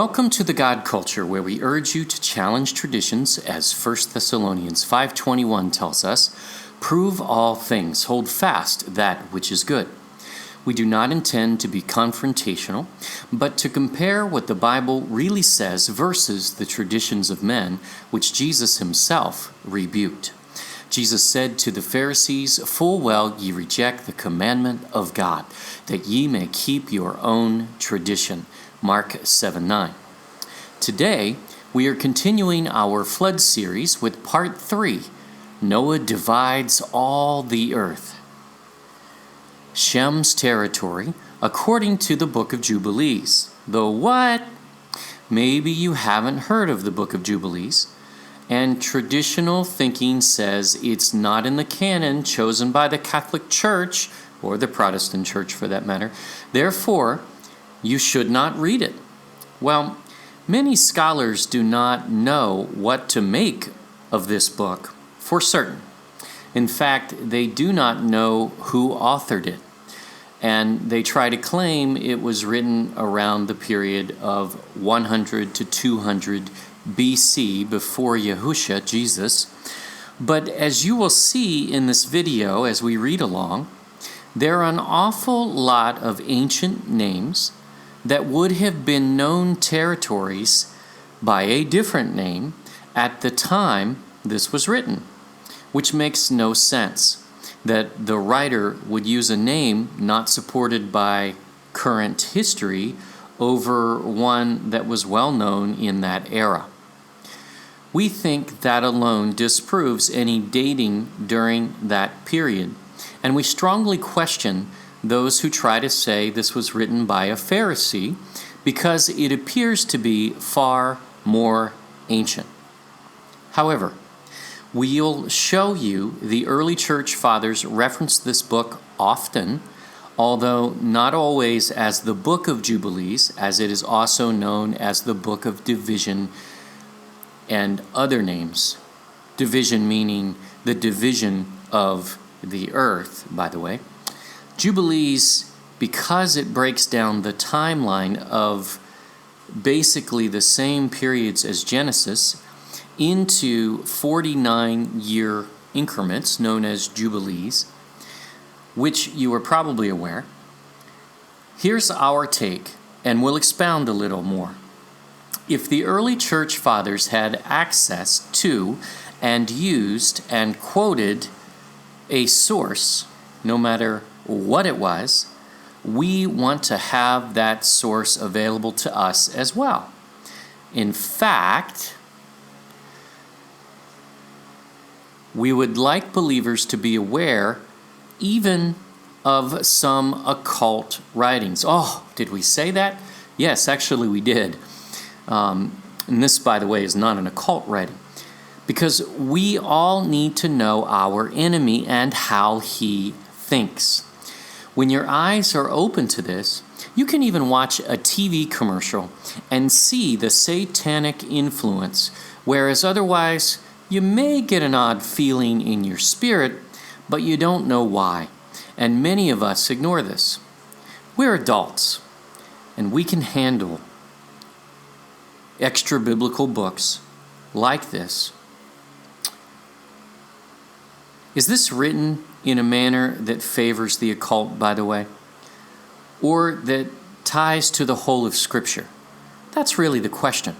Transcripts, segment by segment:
Welcome to the God Culture, where we urge you to challenge traditions, as 1 Thessalonians 5:21 tells us, prove all things, hold fast that which is good. We do not intend to be confrontational, but to compare what the Bible really says versus the traditions of men, which Jesus himself rebuked. Jesus said to the Pharisees, "Full well ye reject the commandment of God, that ye may keep your own tradition." Mark 7:9. Today, we are continuing our flood series with part 3, Noah divides all the earth. Shem's territory, according to the book of Jubilees. The what? Maybe you haven't heard of the book of Jubilees, and traditional thinking says it's not in the canon chosen by the Catholic Church, or the Protestant Church for that matter. Therefore, you should not read it. Well, many scholars do not know what to make of this book for certain. In fact, they do not know who authored it, and they try to claim it was written around the period of 100 to 200 BC, before Yahushua, Jesus. But as you will see in this video as we read along, there are an awful lot of ancient names that would have been known territories by a different name at the time this was written, which makes no sense that the writer would use a name not supported by current history over one that was well known in that era. We think that alone disproves any dating during that period, and we strongly question those who try to say this was written by a Pharisee because it appears to be far more ancient. However, we'll show you the early church fathers reference this book often, although not always as the book of Jubilees, as it is also known as the book of division and other names. Division meaning the division of the earth, by the way. Jubilees, because it breaks down the timeline of basically the same periods as Genesis into 49-year increments known as Jubilees, which you are probably aware. Here's our take, and we'll expound a little more. If the early church fathers had access to and used and quoted a source, no matter what it was, we want to have that source available to us as well. In fact, we would like believers to be aware even of some occult writings. Oh, did we say that? Yes, actually we did. And this, by the way, is not an occult writing, because we all need to know our enemy and how he thinks. When your eyes are open to this, you can even watch a TV commercial and see the satanic influence, whereas otherwise you may get an odd feeling in your spirit, but you don't know why. And many of us ignore this. We're adults, and we can handle extra biblical books like this. Is this written in a manner that favors the occult, by the way, or that ties to the whole of Scripture? That's really the question.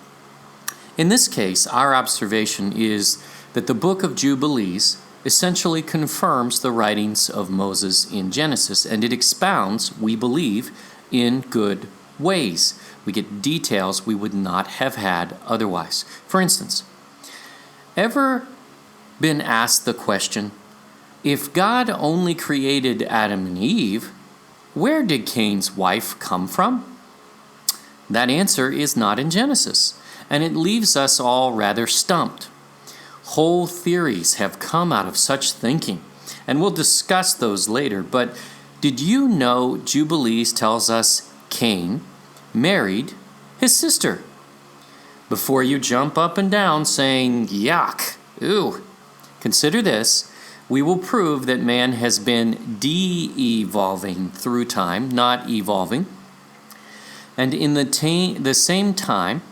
In this case, our observation is that the book of Jubilees essentially confirms the writings of Moses in Genesis, and it expounds, we believe, in good ways. We get details we would not have had otherwise. For instance, ever been asked the question, if God only created Adam and Eve, where did Cain's wife come from? That answer is not in Genesis, and it leaves us all rather stumped. Whole theories have come out of such thinking, and we'll discuss those later, but did you know Jubilees tells us Cain married his sister? Before you jump up and down saying, yuck, ooh, consider this. We will prove that man has been de-evolving through time, not evolving. And in the same time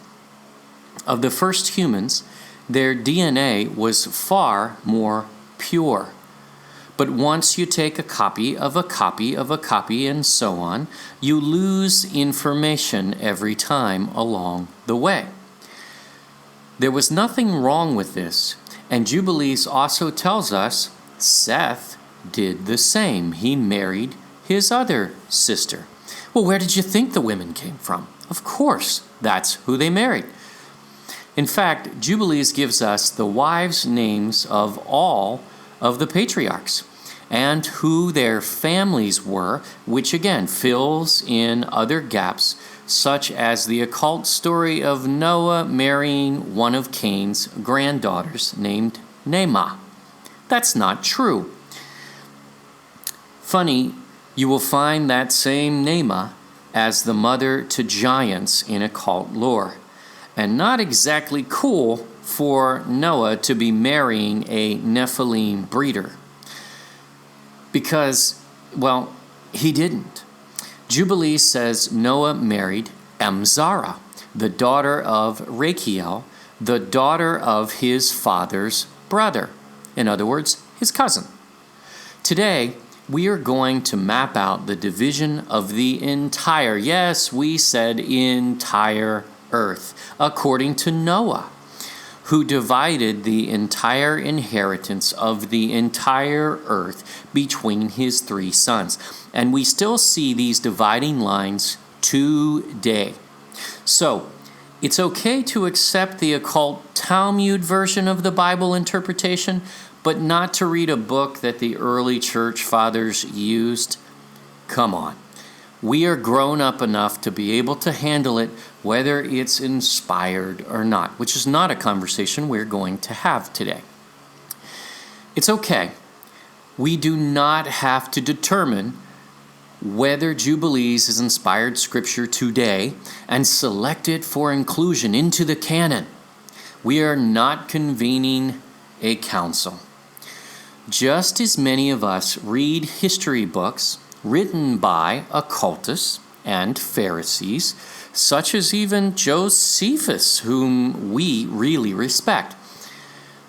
of the first humans, their DNA was far more pure. But once you take a copy of a copy of a copy and so on, you lose information every time along the way. There was nothing wrong with this, and Jubilees also tells us Seth did the same. He married his other sister. Well, where did you think the women came from? Of course, that's who they married. In fact, Jubilees gives us the wives' names of all of the patriarchs and who their families were, which again fills in other gaps, such as the occult story of Noah marrying one of Cain's granddaughters named Naamah. That's not true. Funny, you will find that same Naamah as the mother to giants in occult lore. And not exactly cool for Noah to be marrying a Nephilim breeder. Because, well, he didn't. Jubilees says Noah married Amzara, the daughter of Rachiel, the daughter of his father's brother. In other words, his cousin. Today, we are going to map out the division of the entire, yes, we said entire earth, according to Noah, who divided the entire inheritance of the entire earth between his three sons. And we still see these dividing lines today. So, it's okay to accept the occult Talmud version of the Bible interpretation, but not to read a book that the early church fathers used? Come on. We are grown up enough to be able to handle it, whether it's inspired or not, which is not a conversation we're going to have today. It's okay. We do not have to determine whether Jubilees is inspired scripture today and select it for inclusion into the canon. We are not convening a council. Just as many of us read history books written by occultists and Pharisees, such as even Josephus, whom we really respect,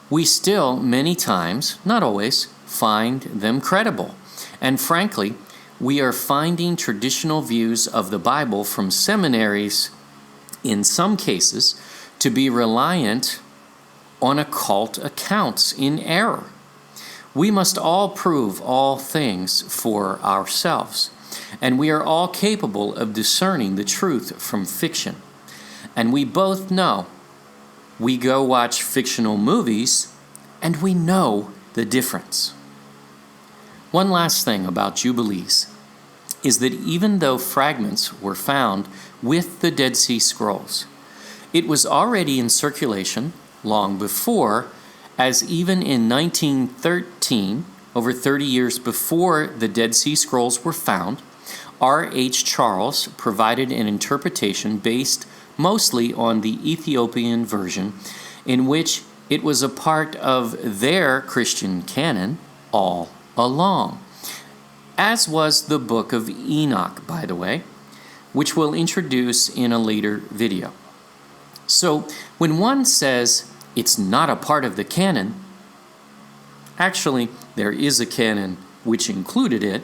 we still many times, not always, find them credible. And frankly, we are finding traditional views of the Bible from seminaries, in some cases, to be reliant on occult accounts in error. We must all prove all things for ourselves, and we are all capable of discerning the truth from fiction. And we both know we go watch fictional movies, and we know the difference. One last thing about Jubilees is that even though fragments were found with the Dead Sea Scrolls, it was already in circulation long before, as even in 1913, over 30 years before the Dead Sea Scrolls were found, R.H. Charles provided an interpretation based mostly on the Ethiopian version, in which it was a part of their Christian canon all along, as was the Book of Enoch, by the way, which we'll introduce in a later video. So when one says it's not a part of the canon, actually there is a canon which included it,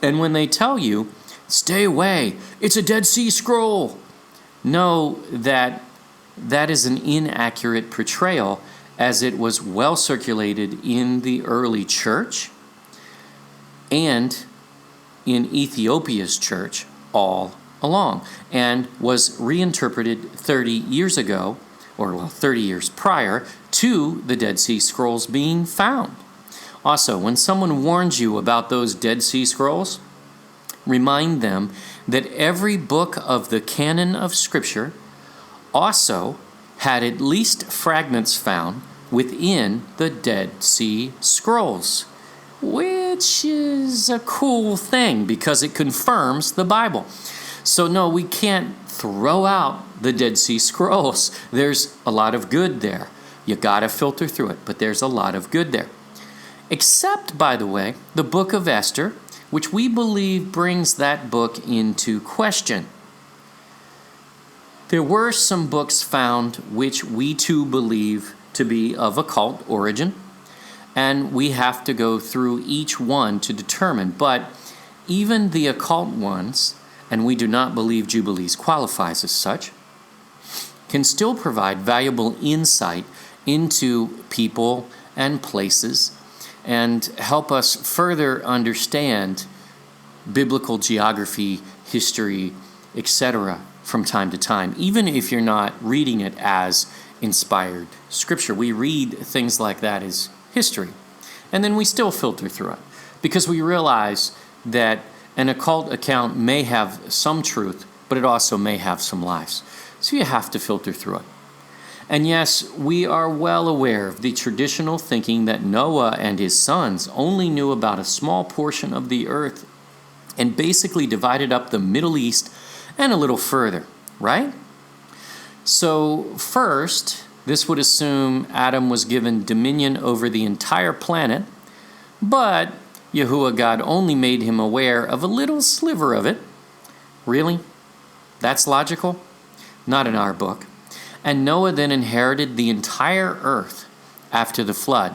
and when they tell you, stay away, it's a Dead Sea Scroll, know that that is an inaccurate portrayal, as it was well circulated in the early church and in Ethiopia's church all along, and was reinterpreted 30 years ago, or 30 years prior to the Dead Sea Scrolls being found. Also, when someone warns you about those Dead Sea Scrolls, remind them that every book of the canon of Scripture also had at least fragments found within the Dead Sea Scrolls, which is a cool thing because it confirms the Bible. So no, we can't throw out the Dead Sea Scrolls. There's a lot of good there. You gotta filter through it, but there's a lot of good there. Except, by the way, the book of Esther, which we believe brings that book into question. There were some books found which we too believe to be of occult origin, and we have to go through each one to determine. But even the occult ones, and we do not believe Jubilees qualifies as such, can still provide valuable insight into people and places and help us further understand biblical geography, history, etc. from time to time, even if you're not reading it as inspired scripture. We read things like that as history, and then we still filter through it because we realize that an occult account may have some truth, but it also may have some lies. So you have to filter through it. And yes, we are well aware of the traditional thinking that Noah and his sons only knew about a small portion of the earth and basically divided up the Middle East and a little further, right? So first, this would assume Adam was given dominion over the entire planet, but Yahuwah God only made him aware of a little sliver of it. Really? That's logical? Not in our book. And Noah then inherited the entire earth after the flood.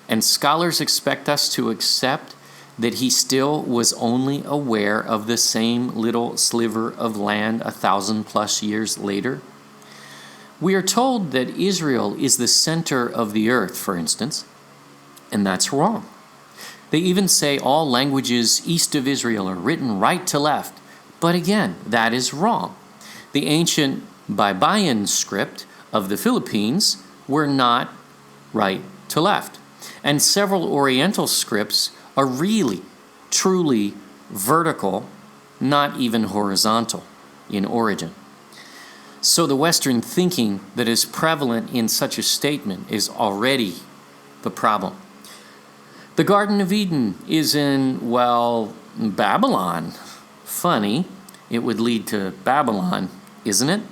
And scholars expect us to accept that he still was only aware of the same little sliver of land 1,000+ years later. We are told that Israel is the center of the earth, for instance, and that's wrong. They even say all languages east of Israel are written right to left, but again, that is wrong. The ancient Baybayin script of the Philippines were not right to left, and several Oriental scripts are really, truly vertical, not even horizontal in origin. So the Western thinking that is prevalent in such a statement is already the problem. The Garden of Eden is in, well, Babylon. Funny, it would lead to Babylon, isn't it?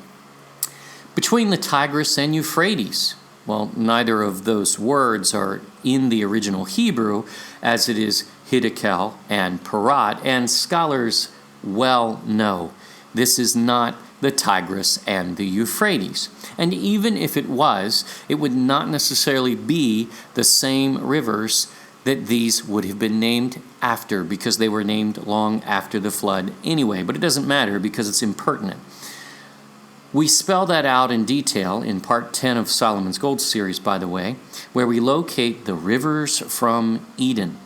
Between the Tigris and Euphrates. Well, neither of those words are in the original Hebrew, as it is Hiddekel and Parat, and scholars well know this is not the Tigris and the Euphrates. And even if it was, it would not necessarily be the same rivers that these would have been named after, because they were named long after the flood anyway. But it doesn't matter because it's impertinent. We spell that out in detail in part 10 of Solomon's Gold series, by the way, where we locate the rivers from Eden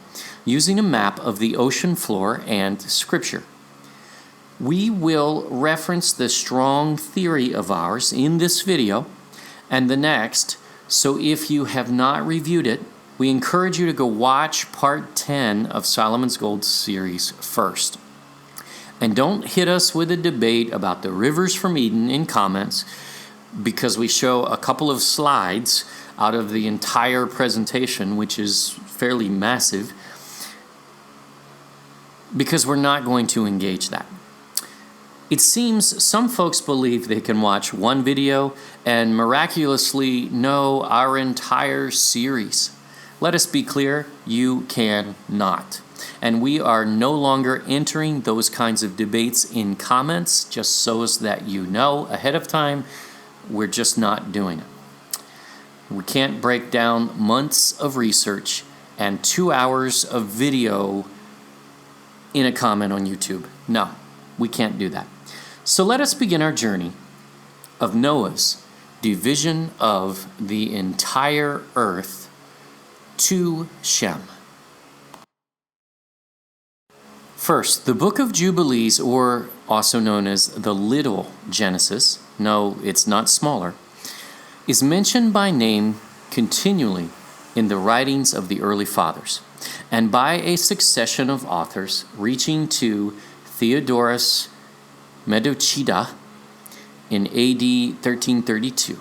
using a map of the ocean floor and scripture. We will reference the strong theory of ours in this video and the next, so if you have not reviewed it, we encourage you to go watch part 10 of Solomon's Gold series first. And don't hit us with a debate about the rivers from Eden in comments, because we show a couple of slides out of the entire presentation, which is fairly massive, because we're not going to engage that. It seems some folks believe they can watch one video and miraculously know our entire series. Let us be clear, you can not. And we are no longer entering those kinds of debates in comments, just so that you know ahead of time. We're just not doing it. We can't break down months of research and 2 hours of video in a comment on YouTube. No, we can't do that. So let us begin our journey of Noah's division of the entire earth to Shem. First, the book of Jubilees, or also known as the Little Genesis, no, it's not smaller, is mentioned by name continually in the writings of the early fathers, and by a succession of authors reaching to Theodorus Medocida in AD 1332.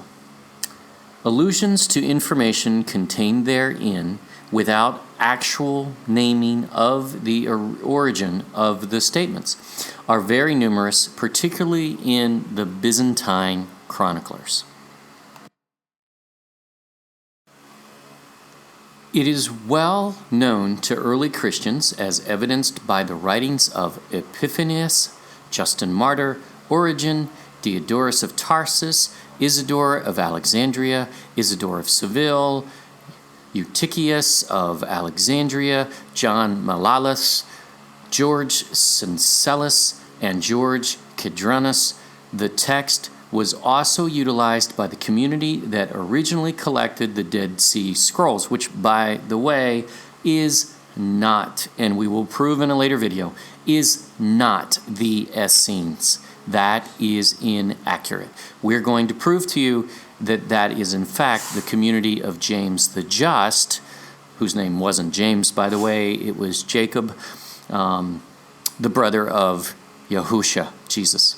Allusions to information contained therein without actual naming of the origin of the statements are very numerous, particularly in the Byzantine chroniclers. It is well known to early Christians, as evidenced by the writings of Epiphanius, Justin Martyr, Origen, Diodorus of Tarsus, Isidore of Alexandria, Isidore of Seville, Eutychius of Alexandria, John Malalas, George Syncellus, and George Kidranus. The text was also utilized by the community that originally collected the Dead Sea Scrolls, which, by the way, is not, and we will prove in a later video, is not the Essenes. That is inaccurate. We're going to prove to you that that is in fact the community of James the Just, whose name wasn't James, by the way, it was Jacob, the brother of Yahusha, Jesus.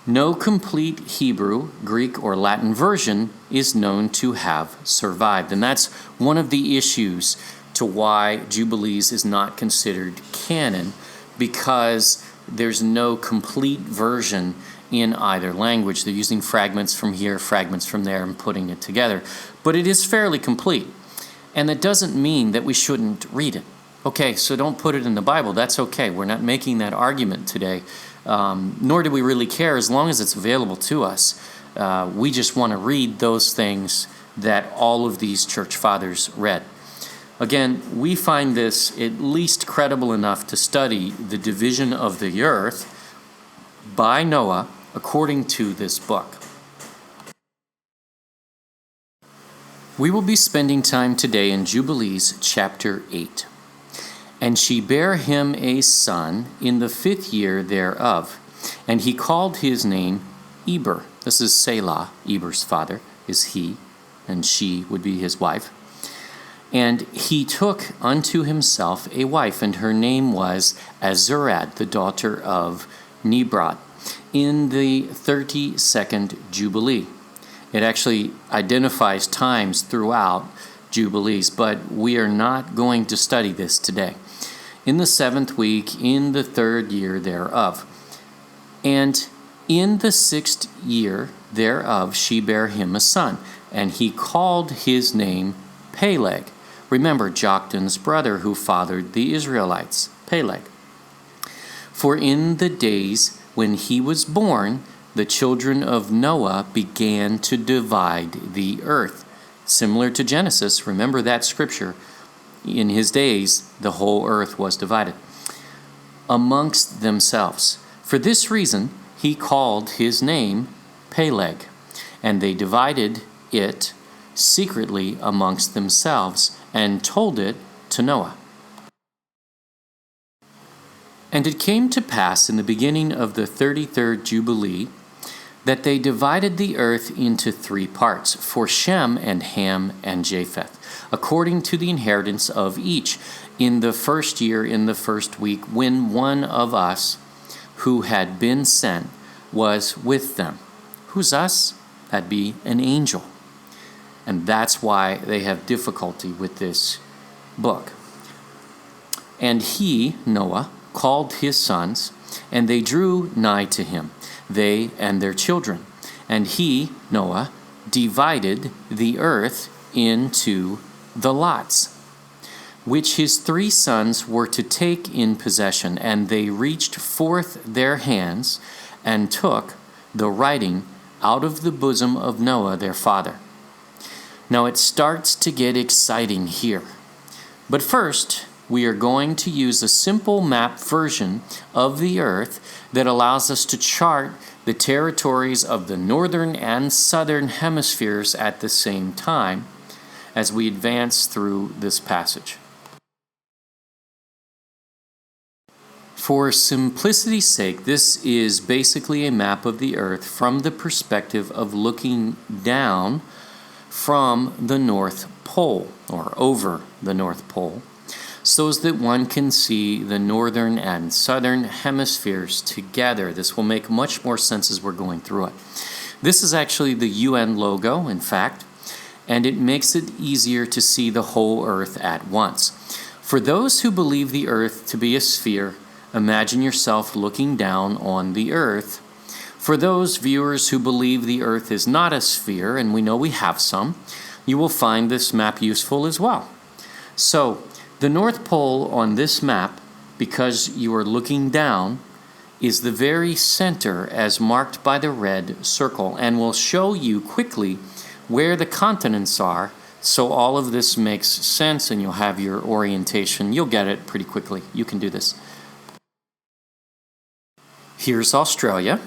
No complete Hebrew, Greek, or Latin version is known to have survived. And that's one of the issues to why Jubilees is not considered canon, because there's no complete version in either language. They're using fragments from here, fragments from there, and putting it together. But it is fairly complete. And that doesn't mean that we shouldn't read it. Okay, so don't put it in the Bible. That's okay. We're not making that argument today. Nor do we really care as long as it's available to us. We just want to read those things that all of these church fathers read. Again, we find this at least credible enough to study the division of the earth by Noah according to this book. We will be spending time today in Jubilees chapter 8. And she bare him a son in the 5th year thereof, and he called his name Eber. This is Selah. Eber's father is he, and she would be his wife. And he took unto himself a wife, and her name was Azurad, the daughter of Nebrot, in the 32nd Jubilee. It actually identifies times throughout Jubilees, but we are not going to study this today. In the 7th week, in the 3rd year thereof. And in the 6th year thereof she bare him a son, and he called his name Peleg. Remember Joktan's brother who fathered the Israelites, Peleg. For in the days when he was born, the children of Noah began to divide the earth. Similar to Genesis, remember that scripture. In his days, the whole earth was divided amongst themselves. For this reason, he called his name Peleg, and they divided it secretly amongst themselves and told it to Noah. And it came to pass in the beginning of the 33rd Jubilee that they divided the earth into 3 parts, for Shem and Ham and Japheth, according to the inheritance of each, in the 1st year, in the 1st week, when one of us who had been sent was with them. Who's us? That'd be an angel. And that's why they have difficulty with this book. And he, Noah, called his sons, and they drew nigh to him, they and their children. And he, Noah, divided the earth into the lots, which his 3 sons were to take in possession. And they reached forth their hands and took the writing out of the bosom of Noah their father. Now it starts to get exciting here. But first, we are going to use a simple map version of the earth that allows us to chart the territories of the northern and southern hemispheres at the same time as we advance through this passage. For simplicity's sake, this is basically a map of the earth from the perspective of looking down from the North Pole, or over the North Pole, so that one can see the northern and southern hemispheres together. This will make much more sense as we're going through it. This is actually the UN logo, in fact, and it makes it easier to see the whole earth at once. For those who believe the earth to be a sphere, imagine yourself looking down on the earth. For those viewers who believe the earth is not a sphere, and we know we have some, you will find this map useful as well. So, the North Pole on this map, because you are looking down, is the very center as marked by the red circle, and will show you quickly where the continents are, so all of this makes sense and you'll have your orientation. You'll get it pretty quickly. You can do this. Here's Australia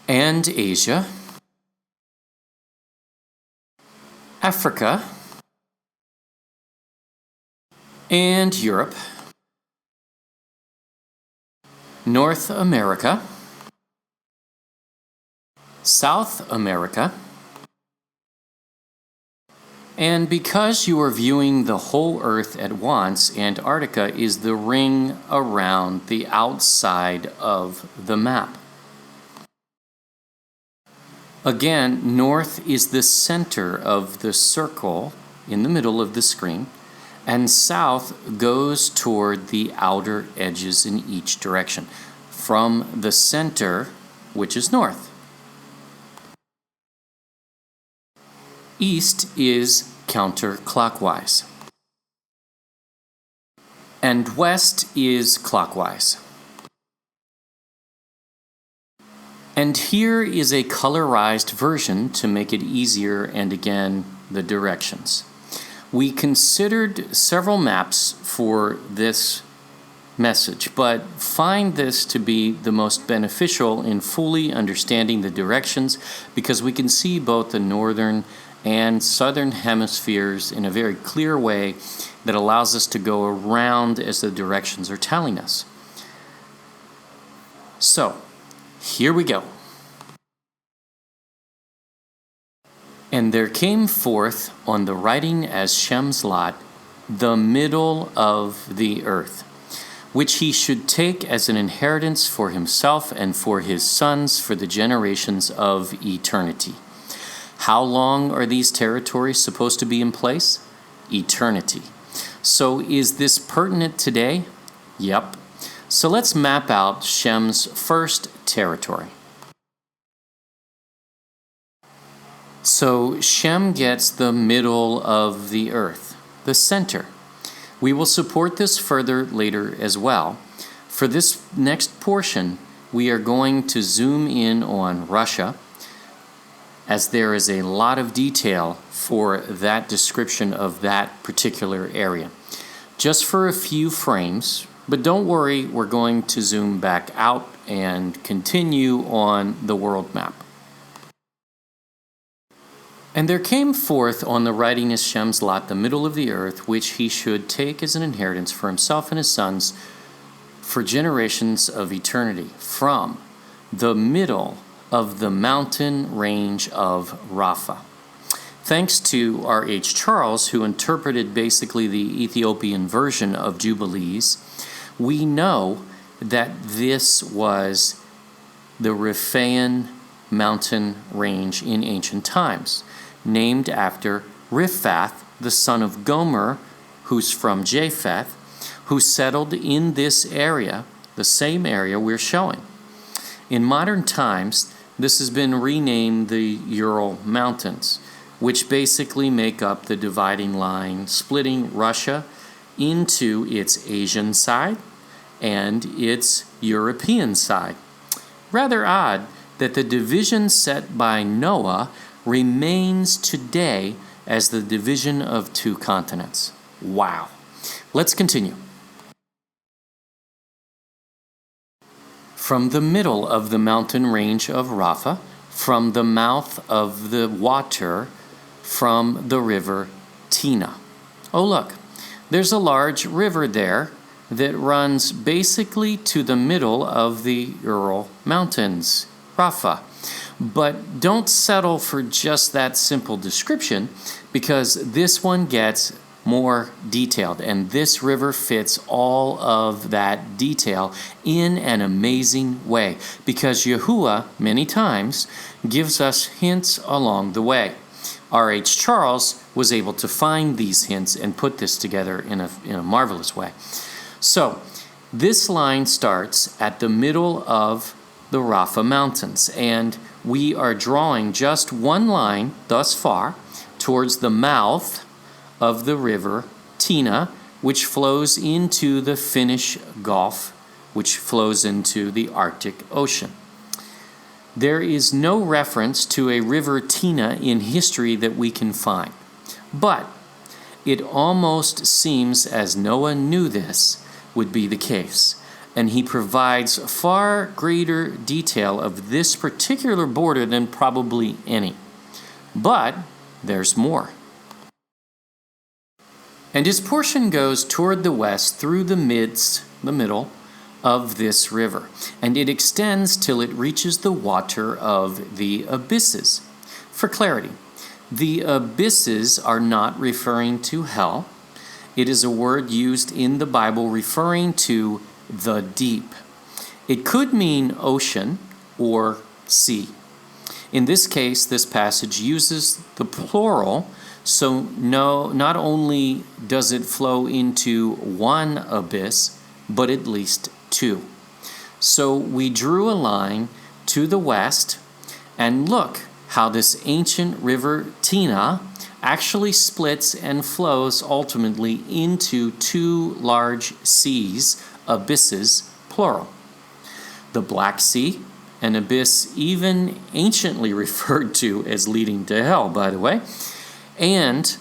and Asia, Africa, and Europe, North America, South America, and because you are viewing the whole Earth at once, Antarctica is the ring around the outside of the map. Again, north is the center of the circle in the middle of the screen, and south goes toward the outer edges in each direction, from the center, which is north. East is counterclockwise, and west is clockwise. And here is a colorized version to make it easier, and again, the directions. We considered several maps for this message, but find this to be the most beneficial in fully understanding the directions, because we can see both the northern and southern hemispheres in a very clear way that allows us to go around as the directions are telling us. So, here we go. And there came forth on the writing as Shem's lot the middle of the earth, which he should take as an inheritance for himself and for his sons for the generations of eternity. How long are these territories supposed to be in place? Eternity. So is this pertinent today? Yep. So let's map out Shem's first territory. So Shem gets the middle of the earth, the center. We will support this further later as well. For this next portion, we are going to zoom in on Russia, as there is a lot of detail for that description of that particular area. Just for a few frames, but don't worry, we're going to zoom back out and continue on the world map. And there came forth on the writing as Shem's lot the middle of the earth, which he should take as an inheritance for himself and his sons for generations of eternity, from the middle of the mountain range of Rapha. Thanks to R.H. Charles, who interpreted basically the Ethiopian version of Jubilees, we know that this was the Rephaim mountain range in ancient times, named after Riphath, the son of Gomer, who's from Japheth, who settled in this area, the same area we're showing. In modern times, this has been renamed the Ural Mountains, which basically make up the dividing line splitting Russia into its Asian side and its European side. Rather odd that the division set by Noah remains today as the division of two continents. Wow. Let's continue. From the middle of the mountain range of Rapha, from the mouth of the water, from the river Tina. Oh, look, there's a large river there that runs basically to the middle of the Ural Mountains, Rapha. But don't settle for just that simple description, because this one gets more detailed, and this river fits all of that detail in an amazing way, because Yahuwah many times gives us hints along the way. R.H. Charles was able to find these hints and put this together in a marvelous way. So this line starts at the middle of the Rapha Mountains, and we are drawing just one line thus far towards the mouth of the river Tina, which flows into the Finnish Gulf which flows into the Arctic Ocean. There is no reference to a river Tina in history that we can find, but it almost seems as Noah knew this would be the case, and he provides far greater detail of this particular border than probably any. But there's more. And his portion goes toward the west through the middle of this river, and it extends till it reaches the water of the abysses. For clarity, the abysses are not referring to hell. It is a word used in the Bible referring to the deep. It could mean ocean or sea. In this case, this passage uses the plural, so not only does it flow into one abyss, but at least two. So we drew a line to the west, and look how this ancient river Tina actually splits and flows ultimately into two large seas, abysses, plural. The Black Sea, an abyss even anciently referred to as leading to hell, by the way, and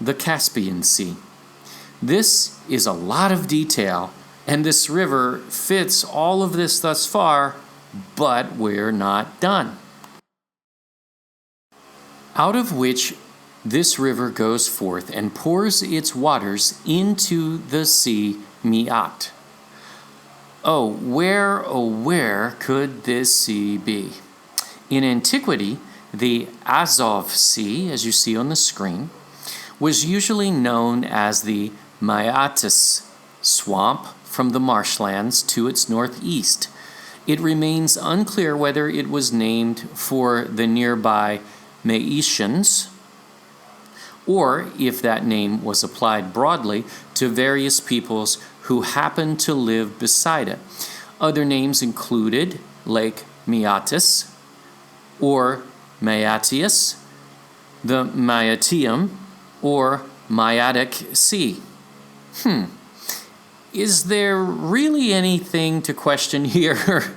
the Caspian Sea. This is a lot of detail, and this river fits all of this thus far, but we're not done. Out of which this river goes forth and pours its waters into the sea Mi'at. Oh, where could this sea be? In antiquity, the Azov Sea, as you see on the screen, was usually known as the Maiatis swamp from the marshlands to its northeast. It remains unclear whether it was named for the nearby Maetians, or if that name was applied broadly to various peoples who happened to live beside it. Other names included Lake Maeatis, or Maetius, the Maetium, or Maiatic Sea. Is there really anything to question here?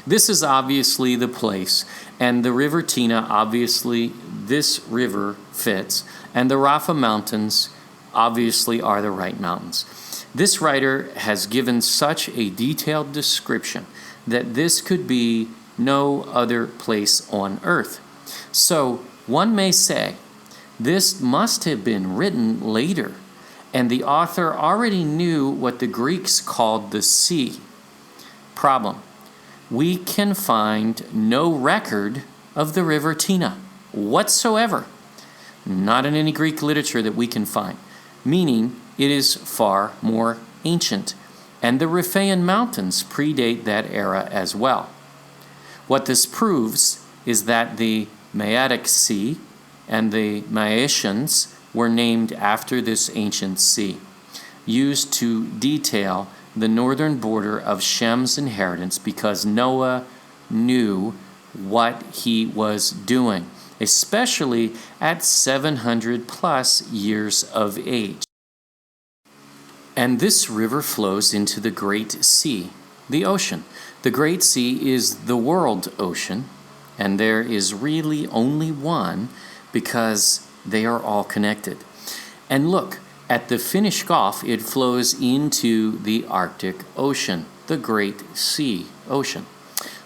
This is obviously the place, and the river Tina, obviously this river fits, and the Rapha Mountains obviously are the right mountains. This writer has given such a detailed description that this could be no other place on earth. So one may say this must have been written later, and the author already knew what the Greeks called the sea. Problem: we can find no record of the river Tina whatsoever. Not in any Greek literature that we can find, meaning it is far more ancient, and the Riphaean Mountains predate that era as well. What this proves is that the Maiatic Sea and the Maetians were named after this ancient sea, used to detail the northern border of Shem's inheritance because Noah knew what he was doing, especially at 700 plus years of age. And this river flows into the Great Sea, the ocean. The Great Sea is the world ocean, and there is really only one because they are all connected. And look, at the Finnish Gulf, it flows into the Arctic Ocean, the Great Sea Ocean.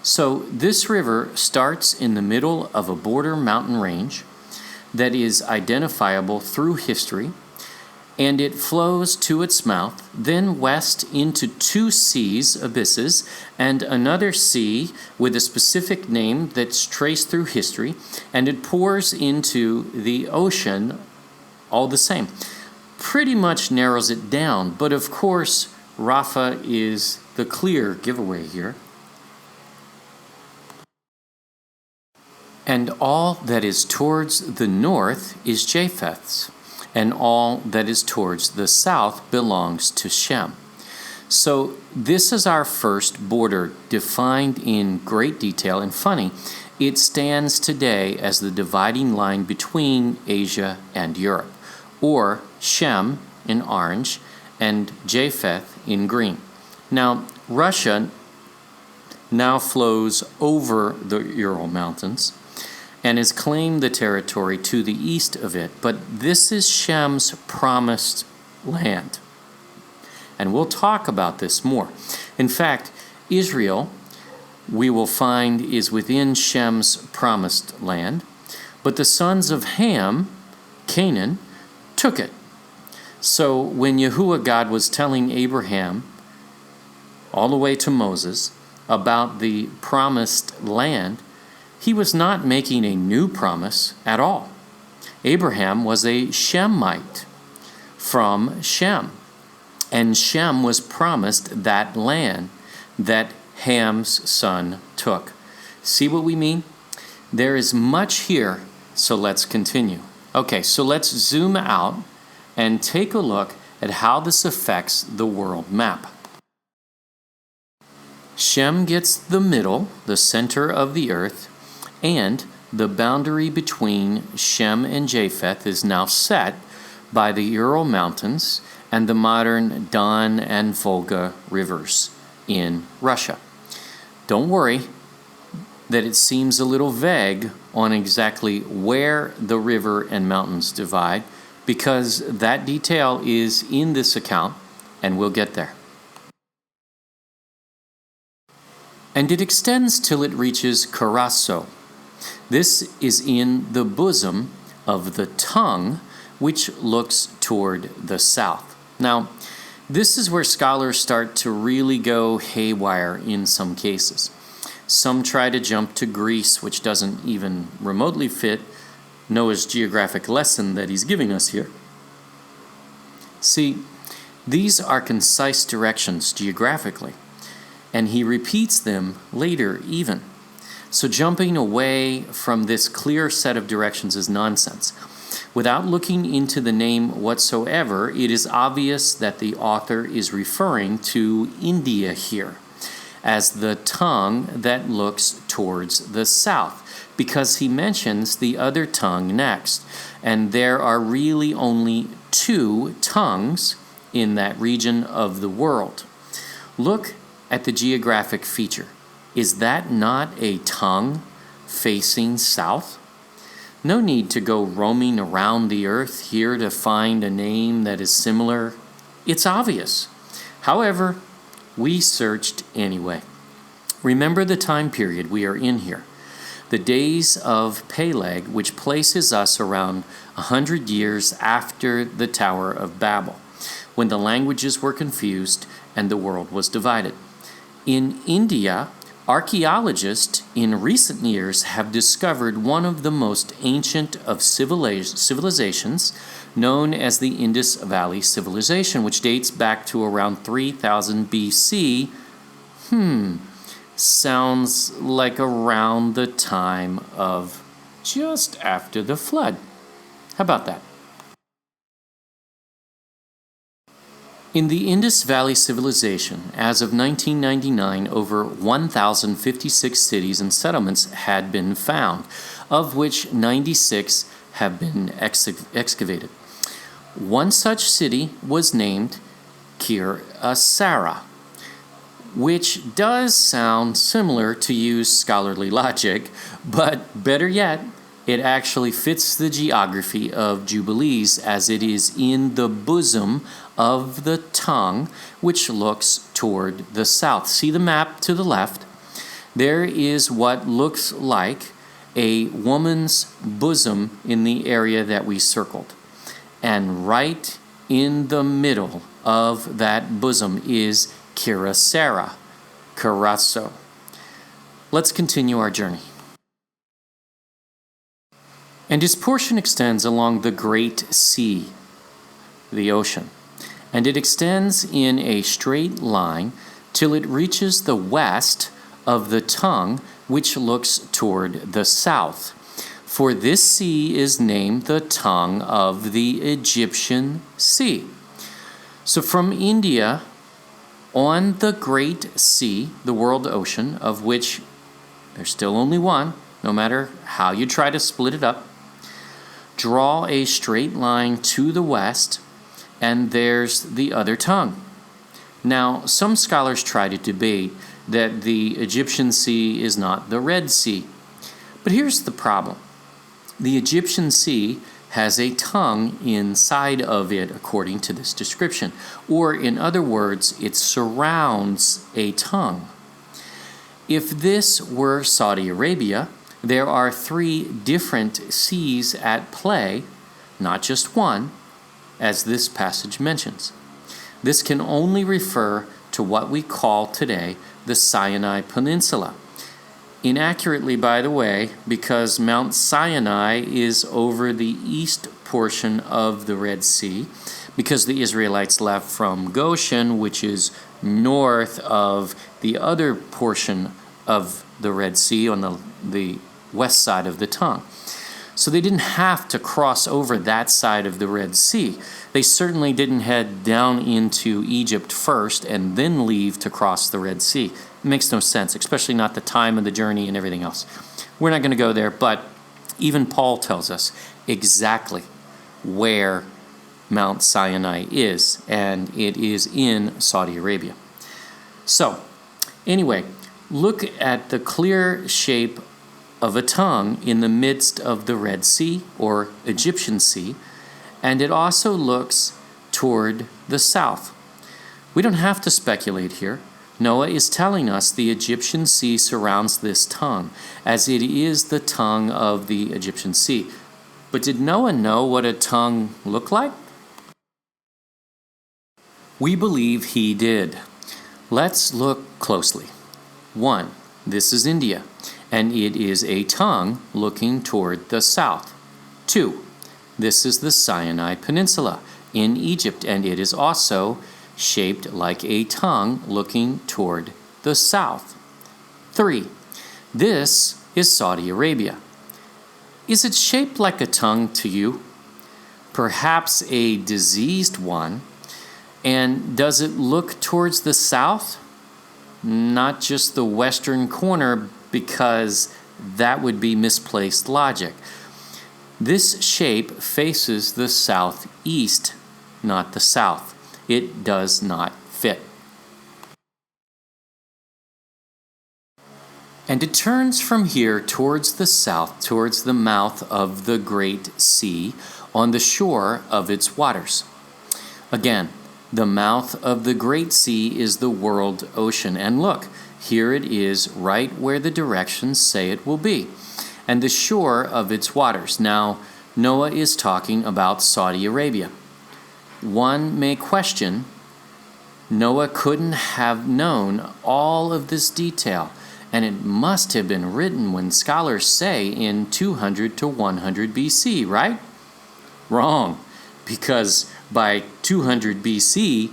So this river starts in the middle of a border mountain range that is identifiable through history, and it flows to its mouth, then west into two seas, abysses, and another sea with a specific name that's traced through history, and it pours into the ocean all the same. Pretty much narrows it down, but of course, Rapha is the clear giveaway here. And all that is towards the north is Japheth's, and all that is towards the south belongs to Shem. So this is our first border, defined in great detail, and funny, it stands today as the dividing line between Asia and Europe, or Shem in orange and Japheth in green. Now, Russia now flows over the Ural Mountains and has claimed the territory to the east of it, but this is Shem's promised land. And we'll talk about this more. In fact, Israel, we will find, is within Shem's promised land, but the sons of Ham, Canaan, took it. So when Yahuwah God was telling Abraham, all the way to Moses, about the promised land, he was not making a new promise at all. Abraham was a Shemite from Shem, and Shem was promised that land that Ham's son took. See what we mean? There is much here, so let's continue. Okay, so let's zoom out and take a look at how this affects the world map. Shem gets the middle, the center of the earth, and the boundary between Shem and Japheth is now set by the Ural Mountains and the modern Don and Volga rivers in Russia. Don't worry that it seems a little vague on exactly where the river and mountains divide, because that detail is in this account, and we'll get there. And it extends till it reaches Karasso. This is in the bosom of the tongue, which looks toward the south. Now, this is where scholars start to really go haywire in some cases. Some try to jump to Greece, which doesn't even remotely fit Noah's geographic lesson that he's giving us here. See, these are concise directions geographically, and he repeats them later even. So jumping away from this clear set of directions is nonsense. Without looking into the name whatsoever, it is obvious that the author is referring to India here as the tongue that looks towards the south, because he mentions the other tongue next, and there are really only two tongues in that region of the world. Look at the geographic feature. Is that not a tongue facing south? No need to go roaming around the earth here to find a name that is similar. It's obvious. However, we searched anyway. Remember the time period we are in here. The days of Peleg, which places us around 100 years after the Tower of Babel, when the languages were confused and the world was divided. In India, archaeologists in recent years have discovered one of the most ancient of civilizations, known as the Indus Valley Civilization, which dates back to around 3000 BC. Sounds like around the time of just after the flood. How about that? In the Indus Valley Civilization, as of 1999, over 1,056 cities and settlements had been found, of which 96 have been excavated. One such city was named Kir-Asara, which does sound similar, to use scholarly logic, but better yet, it actually fits the geography of Jubilees, as it is in the bosom of the tongue, which looks toward the south. See the map to the left? There is what looks like a woman's bosom in the area that we circled. And right in the middle of that bosom is Kir-Asara, Karasso. Let's continue our journey. And his portion extends along the Great Sea, the ocean, and it extends in a straight line till it reaches the west of the tongue, which looks toward the south. For this sea is named the tongue of the Egyptian Sea. So from India on the Great Sea, the world ocean, of which there's still only one, no matter how you try to split it up, draw a straight line to the west, and there's the other tongue. Now, some scholars try to debate that the Egyptian Sea is not the Red Sea. But here's the problem. The Egyptian Sea has a tongue inside of it, according to this description. Or, in other words, it surrounds a tongue. If this were Saudi Arabia, there are 3 different seas at play, not just one, as this passage mentions. This can only refer to what we call today the Sinai Peninsula. Inaccurately, by the way, because Mount Sinai is over the east portion of the Red Sea, because the Israelites left from Goshen, which is north of the other portion of the Red Sea on the west side of the tongue. So they didn't have to cross over that side of the Red Sea. They certainly didn't head down into Egypt first and then leave to cross the Red Sea. It makes no sense, especially not the time of the journey and everything else. We're not going to go there, but even Paul tells us exactly where Mount Sinai is, and it is in Saudi Arabia. So, anyway, look at the clear shape of a tongue in the midst of the Red Sea or Egyptian Sea, and it also looks toward the south. We don't have to speculate here. Noah is telling us the Egyptian Sea surrounds this tongue, as it is the tongue of the Egyptian Sea. But did Noah know what a tongue looked like? We believe he did. Let's look closely. 1. This is India, and it is a tongue looking toward the south. 2. This is the Sinai Peninsula in Egypt, and it is also shaped like a tongue looking toward the south. 3. This is Saudi Arabia. Is it shaped like a tongue to you? Perhaps a diseased one. And does it look towards the south? Not just the western corner, because that would be misplaced logic. This shape faces the southeast, not the south. It does not fit. And it turns from here towards the south, towards the mouth of the Great Sea, on the shore of its waters. Again, the mouth of the Great Sea is the world ocean. And look, here it is right where the directions say it will be, and the shore of its waters. Now, Noah is talking about Saudi Arabia. One may question, Noah couldn't have known all of this detail, and it must have been written when scholars say in 200 to 100 BC, right? Wrong, because by 200 BC,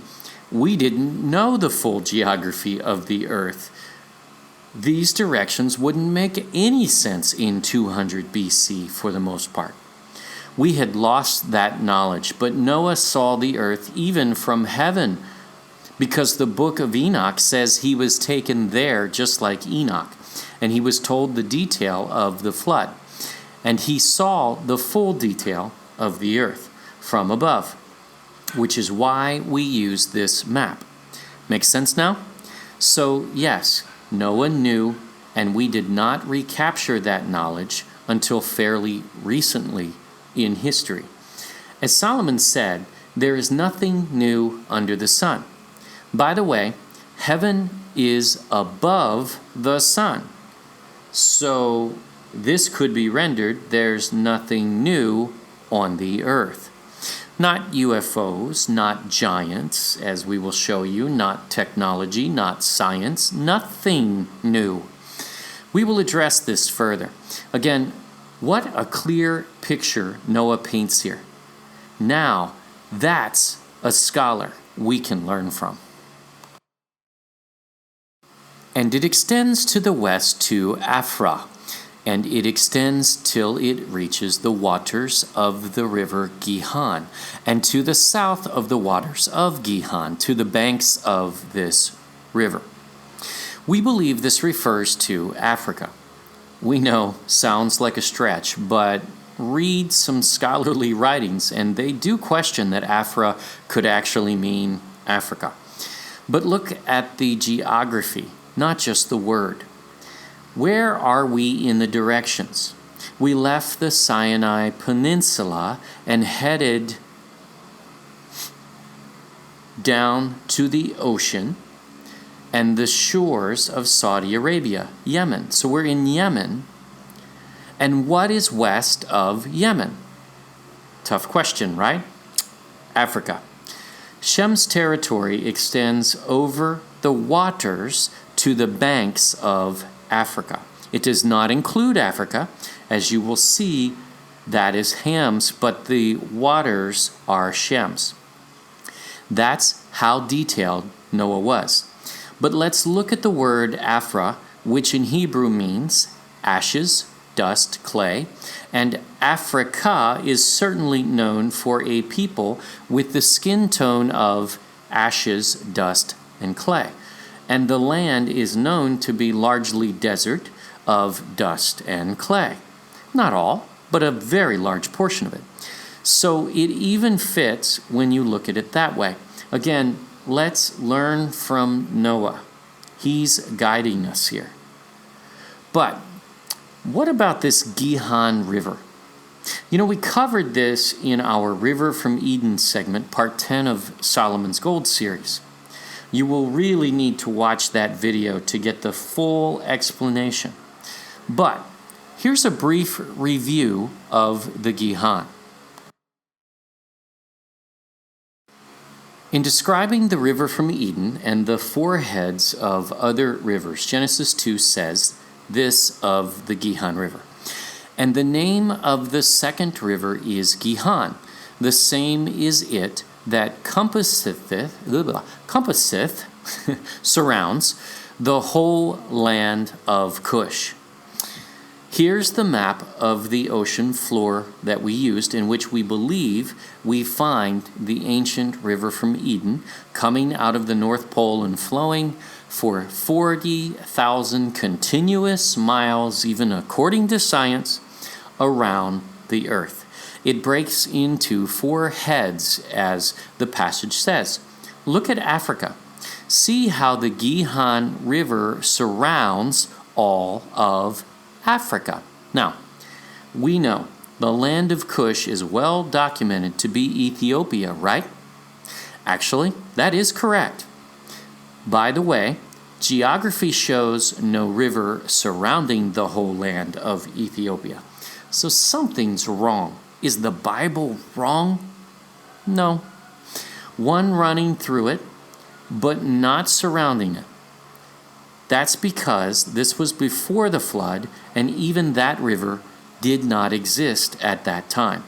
we didn't know the full geography of the earth. These directions wouldn't make any sense in 200 BC for the most part. We had lost that knowledge, but Noah saw the earth even from heaven, because the book of Enoch says he was taken there just like Enoch, and he was told the detail of the flood, and he saw the full detail of the earth from above, which is why we use this map. Makes sense now? So yes, Noah knew, and we did not recapture that knowledge until fairly recently in history. As Solomon said, there is nothing new under the sun. By the way, heaven is above the sun. So this could be rendered, there's nothing new on the earth. Not UFOs, not giants, as we will show you, not technology, not science, nothing new. We will address this further. Again, what a clear picture Noah paints here. Now, that's a scholar we can learn from. And it extends to the west to Ophir, and it extends till it reaches the waters of the river Gihon, and to the south of the waters of Gihon, to the banks of this river. We believe this refers to Africa. We know, sounds like a stretch, but read some scholarly writings, and they do question that Ophir could actually mean Africa. But look at the geography, not just the word. Where are we in the directions? We left the Sinai Peninsula and headed down to the ocean and the shores of Saudi Arabia, Yemen. So we're in Yemen. And what is west of Yemen? Tough question, right? Africa. Shem's territory extends over the waters to the banks of Africa. It does not include Africa. As you will see, that is Ham's, but the waters are Shem's. That's how detailed Noah was. But let's look at the word Aphra, which in Hebrew means ashes, dust, clay, and Africa is certainly known for a people with the skin tone of ashes, dust, and clay. And the land is known to be largely desert of dust and clay. Not all, but a very large portion of it. So it even fits when you look at it that way. Again, let's learn from Noah. He's guiding us here. But what about this Gihon River? You know, we covered this in our River from Eden segment, part 10 of Solomon's Gold series. You will really need to watch that video to get the full explanation. But here's a brief review of the Gihon. In describing the river from Eden and the four heads of other rivers, Genesis 2 says this of the Gihon River. And the name of the second river is Gihon. The same is it that compasseth, surrounds the whole land of Cush. Here's the map of the ocean floor that we used, in which we believe we find the ancient river from Eden coming out of the North Pole and flowing for 40,000 continuous miles, even according to science, around the earth. It breaks into four heads, as the passage says. Look at Africa. See how the Gihon River surrounds all of Africa. Now, we know the land of Cush is well documented to be Ethiopia, right? Actually, that is correct. By the way, geography shows no river surrounding the whole land of Ethiopia. So something's wrong. Is the Bible wrong? No. One running through it, but not surrounding it. That's because this was before the flood, and even that river did not exist at that time.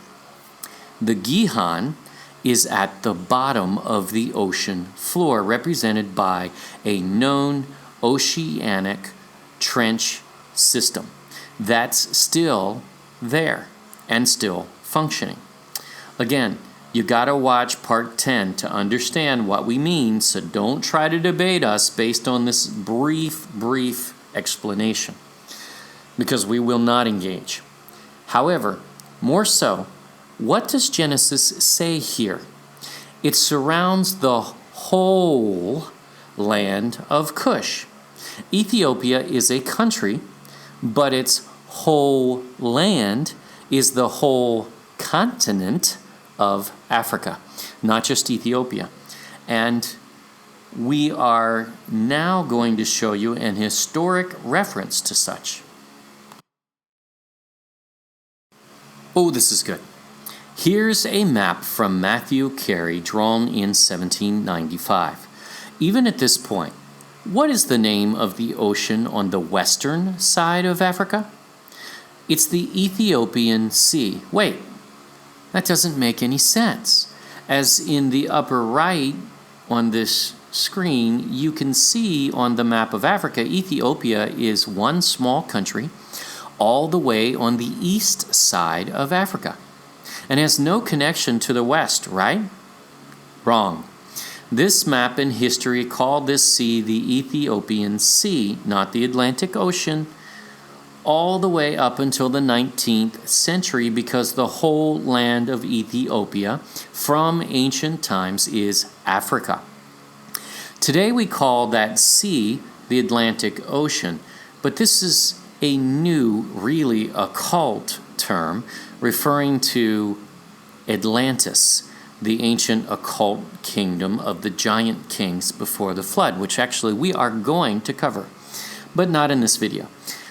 The Gihon is at the bottom of the ocean floor, represented by a known oceanic trench system that's still there and still functioning. Again, you got to watch part 10 to understand what we mean, so don't try to debate us based on this brief explanation, because we will not engage. However, more so, what does Genesis say here? It surrounds the whole land of Cush. Ethiopia is a country, but its whole land is the whole continent of Africa, not just Ethiopia. And we are now going to show you an historic reference to such. Oh, this is good. Here's a map from Matthew Carey drawn in 1795. Even at this point, what is the name of the ocean on the western side of Africa? It's the Ethiopian Sea. Wait, that doesn't make any sense. As in the upper right on this screen, you can see on the map of Africa, Ethiopia is one small country all the way on the east side of Africa and has no connection to the west, right? Wrong. This map and history called this sea the Ethiopian Sea, not the Atlantic Ocean, all the way up until the 19th century, because the whole land of Ethiopia from ancient times is Africa. Today we call that sea the Atlantic Ocean, but this is a new, really occult term referring to Atlantis, the ancient occult kingdom of the giant kings before the flood, which actually we are going to cover, but not in this video.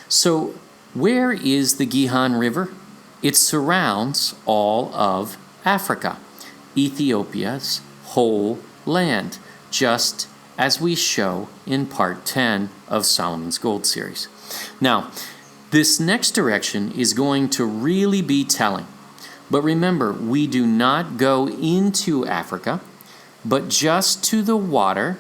So where is the Gihon River? It surrounds all of Africa, Ethiopia's whole land, just as we show in part 10 of Solomon's Gold series. Now, this next direction is going to really be telling. But remember, we do not go into Africa, but just to the water,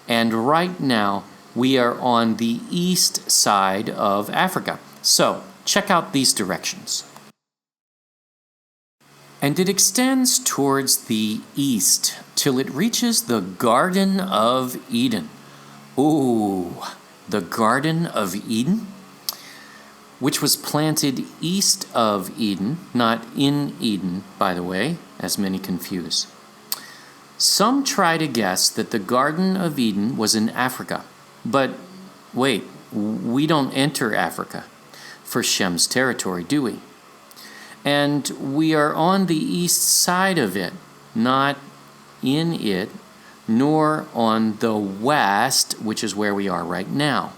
and right now we are on the east side of Africa. So, check out these directions. And it extends towards the east till it reaches the Garden of Eden. Ooh, the Garden of Eden? Which was planted east of Eden, not in Eden, by the way, as many confuse. Some try to guess that the Garden of Eden was in Africa. But wait, we don't enter Africa for Shem's territory, do we? And we are on the east side of it, not in it, nor on the west, which is where we are right now.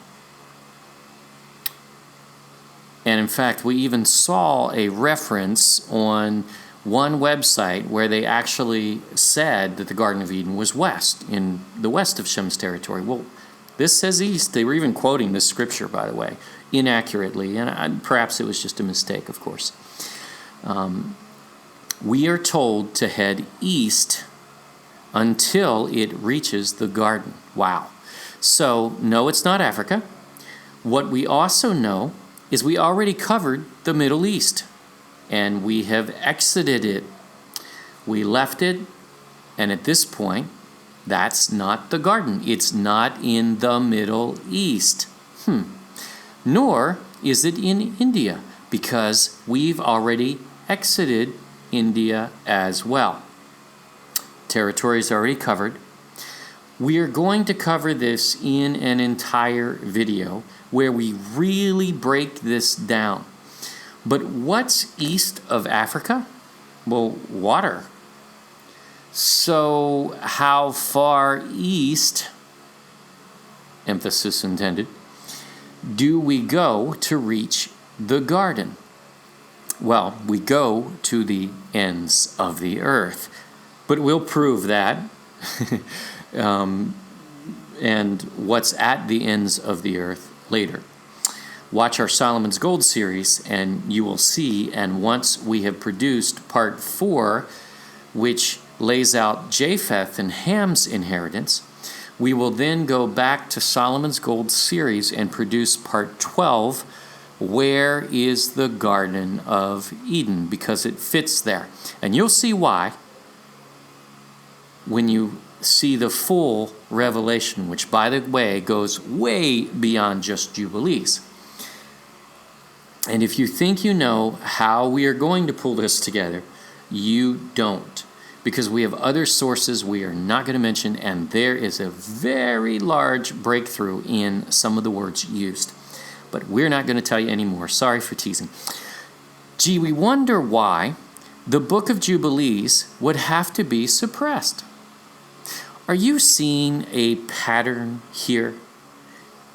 And in fact, we even saw a reference on one website where they actually said that the Garden of Eden was west, in the west of Shem's territory. Well, this says east. They were even quoting this scripture, by the way, inaccurately, and perhaps it was just a mistake, of course. We are told to head east until it reaches the garden. Wow. So, no, it's not Africa. What we also know is we already covered the Middle East, and we have exited it. We left it, and at this point, that's not the garden. It's not in the Middle East. Nor is it in India, because we've already exited India as well. Territory is already covered. We are going to cover this in an entire video where we really break this down. But what's east of Africa? Well, water. So how far east, emphasis intended, do we go to reach the garden? Well, we go to the ends of the earth. But we'll prove that. And what's at the ends of the earth later. Watch our Solomon's Gold series and you will see, and once we have produced part 4, which lays out Japheth and Ham's inheritance, we will then go back to Solomon's Gold series and produce part 12, where is the Garden of Eden, because it fits there. And you'll see why when you see the full revelation, which, by the way, goes way beyond just Jubilees. And if you think you know how we are going to pull this together, you don't, because we have other sources we are not going to mention, and there is a very large breakthrough in some of the words used. But we're not going to tell you anymore. Sorry for teasing. Gee, we wonder why the book of Jubilees would have to be suppressed. Are you seeing a pattern here?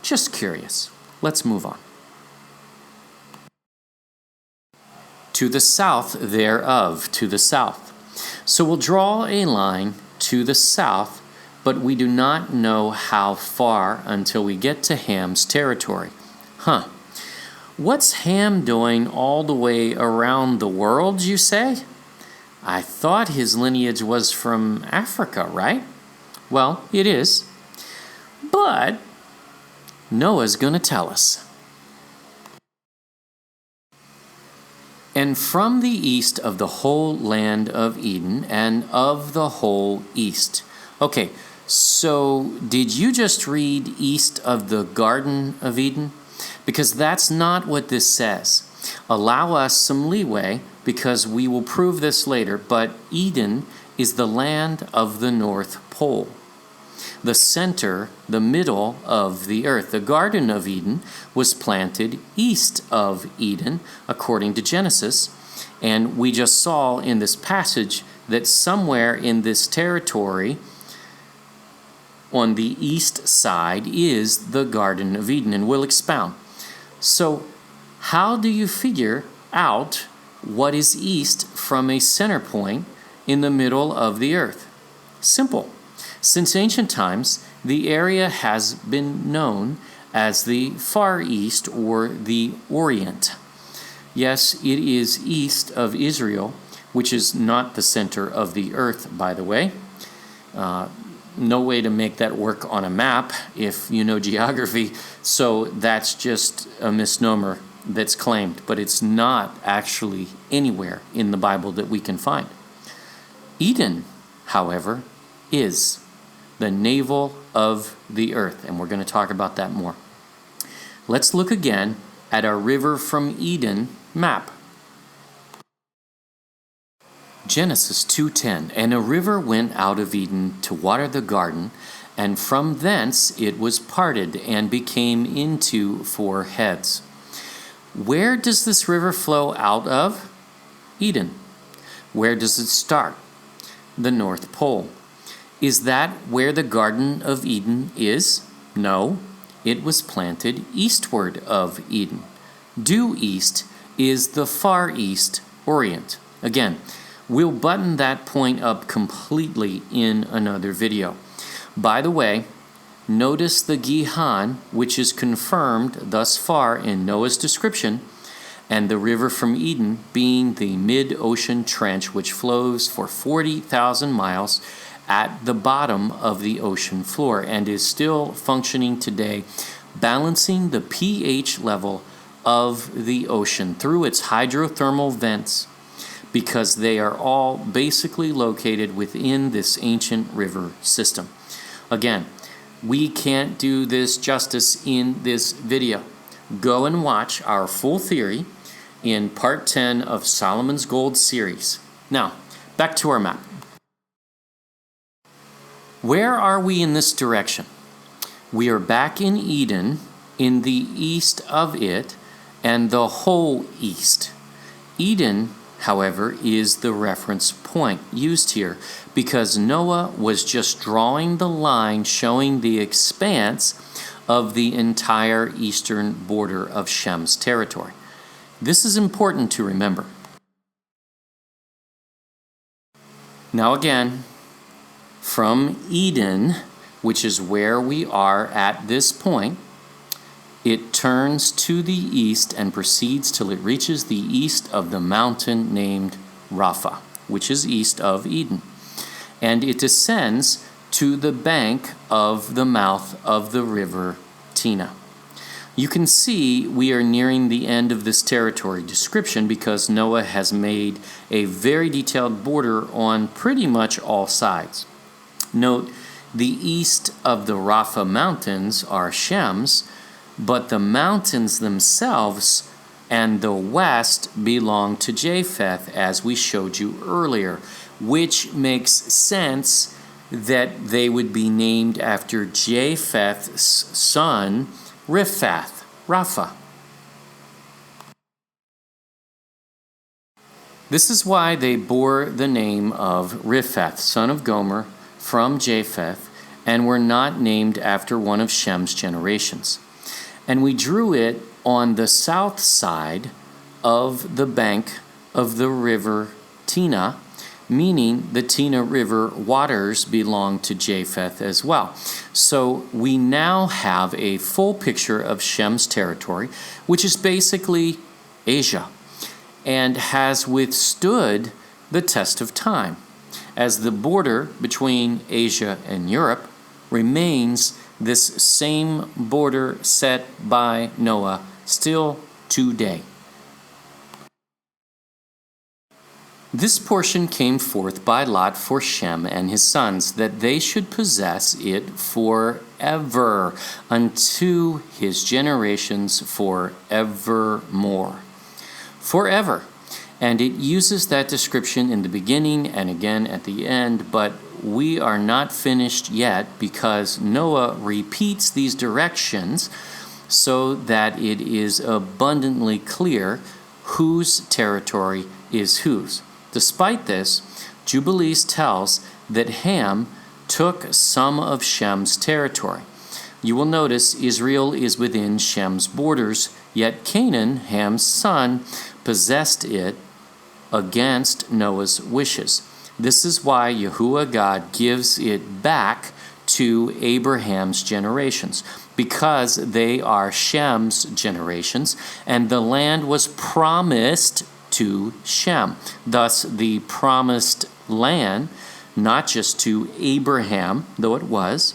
Just curious. Let's move on. To the south thereof, to the south. So we'll draw a line to the south, but we do not know how far until we get to Ham's territory. What's Ham doing all the way around the world, you say? I thought his lineage was from Africa, right? Well, it is. But Noah's going to tell us. And from the east of the whole land of Eden, and of the whole east. Okay, so did you just read east of the Garden of Eden? Because that's not what this says. Allow us some leeway, because we will prove this later, but Eden is the land of the North Pole. the center, the middle of the earth. The Garden of Eden was planted east of Eden, according to Genesis. And we just saw in this passage that somewhere in this territory on the east side is the Garden of Eden, and we'll expound. So, how do you figure out what is east from a center point in the middle of the earth? Simple. Since ancient times, the area has been known as the Far East or the Orient. Yes, it is east of Israel, which is not the center of the earth, by the way. No way to make that work on a map if you know geography, so that's just a misnomer that's claimed, but it's not actually anywhere in the Bible that we can find. Eden, however, is the navel of the earth, and we're going to talk about that more. Let's look again at our River from Eden map. Genesis 2:10, and a river went out of Eden to water the garden, and from thence it was parted and became into 4 heads. Where does this river flow out of? Eden. Where does it start? The North Pole. Is that where the Garden of Eden is? No, it was planted eastward of Eden. Due east is the Far East, Orient. Again, we'll button that point up completely in another video. By the way, notice the Gihon, which is confirmed thus far in Noah's description, and the river from Eden being the mid-ocean trench which flows for 40,000 miles at the bottom of the ocean floor and is still functioning today, balancing the pH level of the ocean through its hydrothermal vents, because they are all basically located within this ancient river system. Again, we can't do this justice in this video. Go and watch our full theory in part 10 of Solomon's Gold series. Now, back to our map. Where are we in this direction? We are back in Eden, in the east of it, and the whole east. Eden, however, is the reference point used here because Noah was just drawing the line showing the expanse of the entire eastern border of Shem's territory. This is important to remember. Now again, from Eden, which is where we are at this point, it turns to the east and proceeds till it reaches the east of the mountain named Rapha, which is east of Eden. And it descends to the bank of the mouth of the river Tina. You can see we are nearing the end of this territory description because Noah has made a very detailed border on pretty much all sides. Note, the east of the Rapha mountains are Shem's, but the mountains themselves and the west belong to Japheth, as we showed you earlier, which makes sense that they would be named after Japheth's son, Rapha. This is why they bore the name of Riphath, son of Gomer, from Japheth, and were not named after one of Shem's generations. And we drew it on the south side of the bank of the river Tina, meaning the Tina River waters belong to Japheth as well. So we now have a full picture of Shem's territory, which is basically Asia, and has withstood the test of time, as the border between Asia and Europe remains this same border set by Noah still today. This portion came forth by lot for Shem and his sons, that they should possess it forever, unto his generations forevermore. Forever. And it uses that description in the beginning and again at the end, but we are not finished yet because Noah repeats these directions so that it is abundantly clear whose territory is whose. Despite this, Jubilees tells that Ham took some of Shem's territory. You will notice Israel is within Shem's borders, yet Canaan, Ham's son, possessed it against Noah's wishes. This is why Yahuwah God gives it back to Abraham's generations, because they are Shem's generations, and the land was promised to Shem. Thus, the promised land, not just to Abraham, though it was,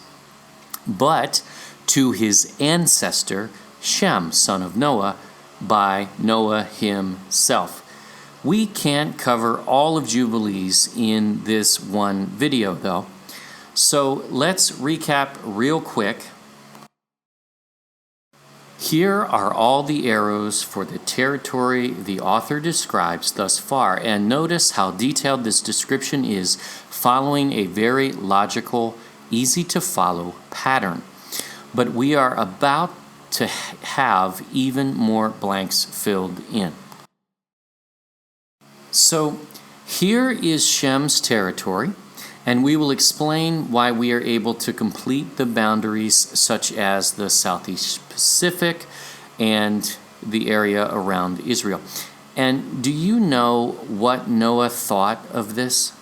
but to his ancestor, Shem, son of Noah, by Noah himself. We can't cover all of Jubilees in this one video, though. So let's recap real quick. Here are all the arrows for the territory the author describes thus far, and notice how detailed this description is, following a very logical, easy-to-follow pattern. But we are about to have even more blanks filled in. So here is Shem's territory, and we will explain why we are able to complete the boundaries such as the Southeast Pacific and the area around Israel. And do you know what Noah thought of this?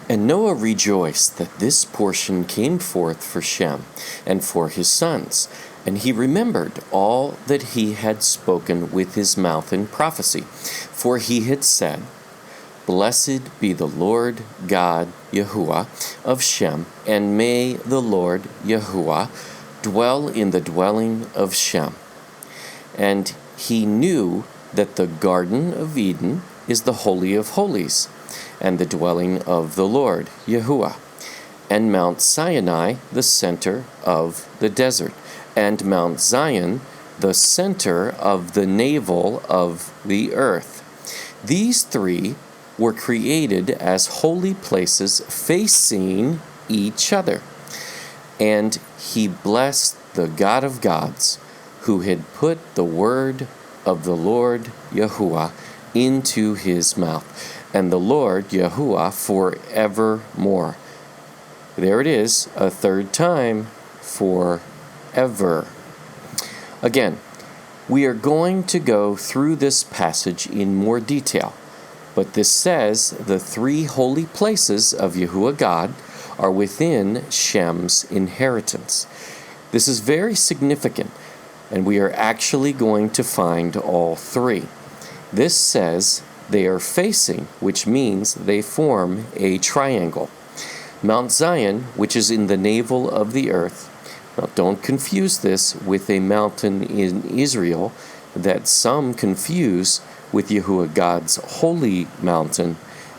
And Noah rejoiced that this portion came forth for Shem and for his sons, and he remembered all that he had spoken with his mouth in prophecy. For he had said, Blessed be the Lord God Yahuwah of Shem, and may the Lord Yahuwah dwell in the dwelling of Shem. And he knew that the Garden of Eden is the Holy of Holies, and the dwelling of the Lord Yahuwah, and Mount Sinai the center of the desert, and Mount Zion the center of the navel of the earth. These three were created as holy places facing each other. And he blessed the God of gods, who had put the word of the Lord Yahuwah into his mouth, and the Lord Yahuwah forevermore. There it is, a third time, forever. Again, we are going to go through this passage in more detail, but this says the three holy places of Yahuwah God are within Shem's inheritance. This is very significant, and we are actually going to find all three. This says they are facing, which means they form a triangle. Mount Zion, which is in the navel of the earth. Now, don't confuse this with a mountain in Israel that some confuse with Yahuwah God's holy mountain,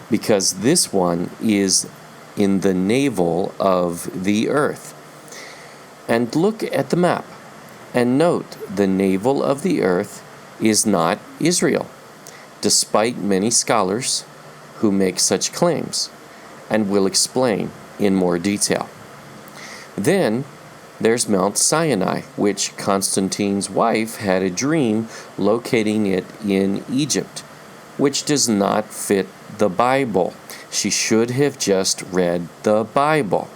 because this one is in the navel of the earth. And look at the map, and note the navel of the earth is not Israel, despite many scholars who make such claims, and will explain in more detail. Then there's Mount Sinai, which Constantine's wife had a dream locating it in Egypt, which does not fit the Bible. She should have just read the Bible.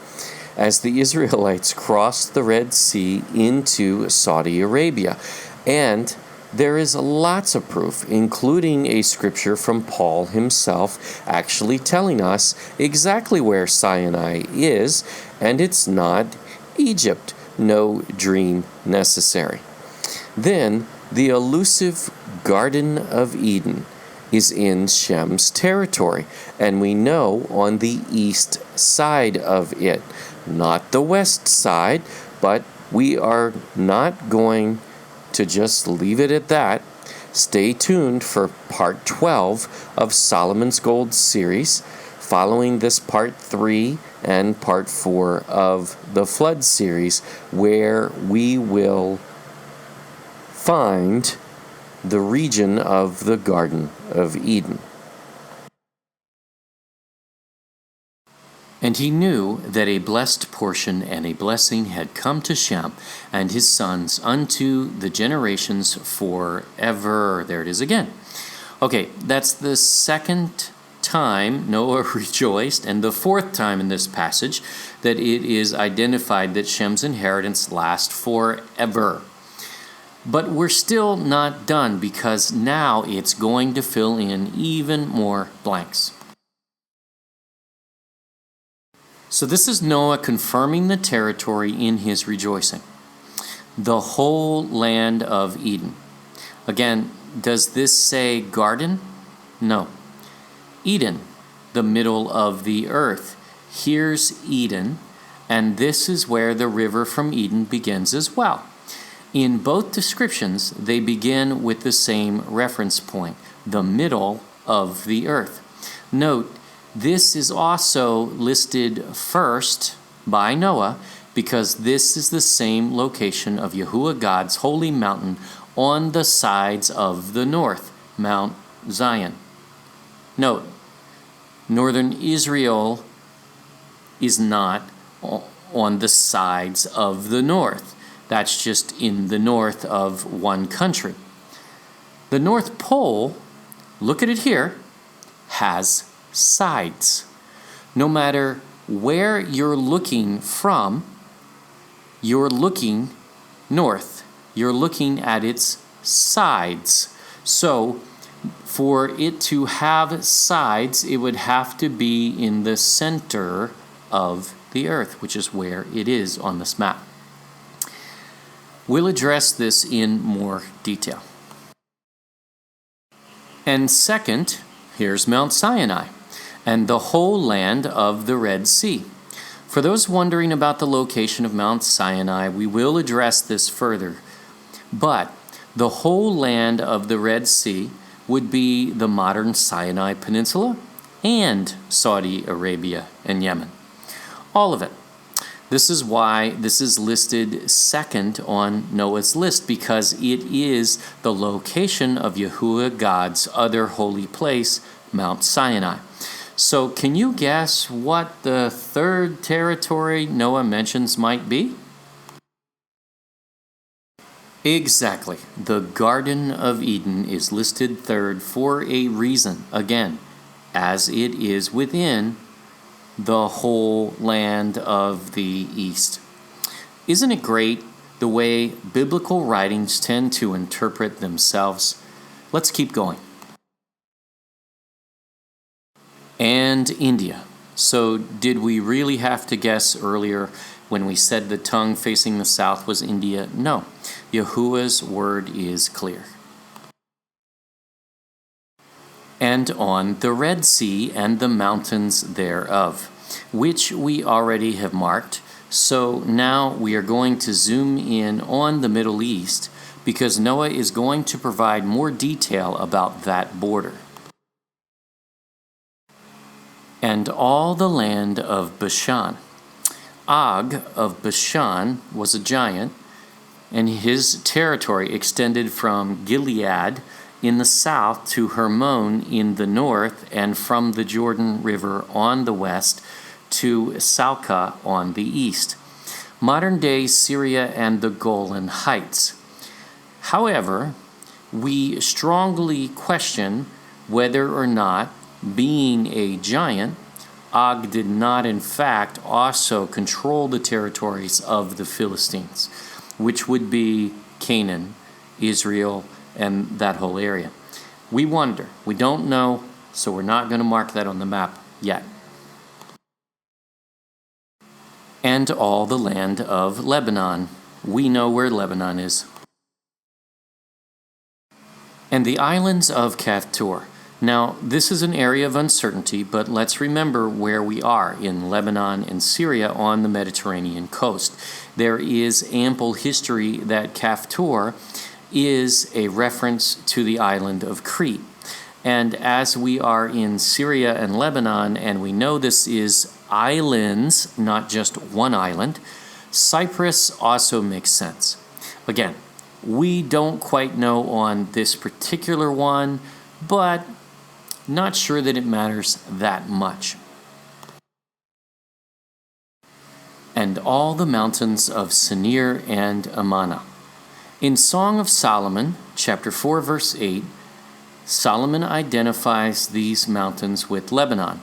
As the Israelites crossed the Red Sea into Saudi Arabia, and there is lots of proof, including a scripture from Paul himself, actually telling us exactly where Sinai is, and it's not Egypt. No dream necessary. Then the elusive Garden of Eden is in Shem's territory, and we know on the east side of it, not the west side, but we are not going to just leave it at that. Stay tuned for part 12 of Solomon's Gold series, following this part 3 and part 4 of the Flood series, where we will find the region of the Garden of Eden. And he knew that a blessed portion and a blessing had come to Shem and his sons unto the generations forever. There it is again. Okay, that's the second time Noah rejoiced, and the fourth time in this passage that it is identified that Shem's inheritance lasts forever. But we're still not done, because now it's going to fill in even more blanks. So this is Noah confirming the territory in his rejoicing. The whole land of Eden. Again, does this say garden? No. Eden, the middle of the earth. Here's Eden, and this is where the river from Eden begins as well. In both descriptions, they begin with the same reference point, the middle of the earth. Note, this is also listed first by Noah because this is the same location of Yahuwah God's holy mountain on the sides of the north, Mount Zion. Note, northern Israel is not on the sides of the north. That's just in the north of one country. The North Pole, look at it here, has sides. No matter where you're looking from, you're looking north. You're looking at its sides. So, for it to have sides, it would have to be in the center of the earth, which is where it is on this map. We'll address this in more detail. And second, here's Mount Sinai and the whole land of the Red Sea. For those wondering about the location of Mount Sinai, we will address this further. But the whole land of the Red Sea would be the modern Sinai Peninsula and Saudi Arabia and Yemen. All of it. This is why this is listed second on Noah's list, because it is the location of Yahuwah God's other holy place, Mount Sinai. So can you guess what the third territory Noah mentions might be? Exactly. The Garden of Eden is listed third for a reason. Again, as it is within the whole land of the East. Isn't it great the way biblical writings tend to interpret themselves? Let's keep going. And India. So did we really have to guess earlier when we said the tongue facing the south was India? No. Yahuwah's word is clear. And on the Red Sea and the mountains thereof, which we already have marked. So now we are going to zoom in on the Middle East, because Noah is going to provide more detail about that border. And all the land of Bashan. Og of Bashan was a giant, and his territory extended from Gilead in the south to Hermon in the north, and from the Jordan River on the west to Salca on the east. Modern-day Syria and the Golan Heights. However, we strongly question whether or not, being a giant, Og did not in fact also control the territories of the Philistines, which would be Canaan, Israel, and that whole area. We wonder. We don't know, so we're not going to mark that on the map yet. And all the land of Lebanon. We know where Lebanon is. And the islands of Kaftor. Now, this is an area of uncertainty, but let's remember where we are in Lebanon and Syria on the Mediterranean coast. There is ample history that Kaftor is a reference to the island of Crete. And as we are in Syria and Lebanon, and we know this is islands, not just one island, Cyprus also makes sense. Again, we don't quite know on this particular one, but not sure that it matters that much. and all the mountains of Senir and Amana. In Song of Solomon, chapter 4, verse 8, Solomon identifies these mountains with Lebanon.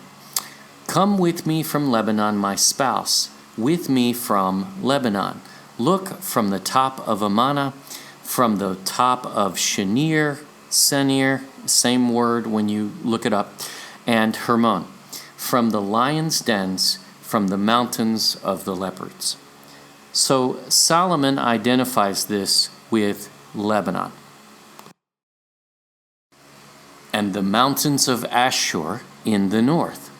Come with me from Lebanon, my spouse, with me from Lebanon. Look from the top of Amana, from the top of Senir, same word when you look it up, and Hermon, from the lion's dens, from the mountains of the leopards. So Solomon identifies this with Lebanon. And the mountains of Ashur in the north.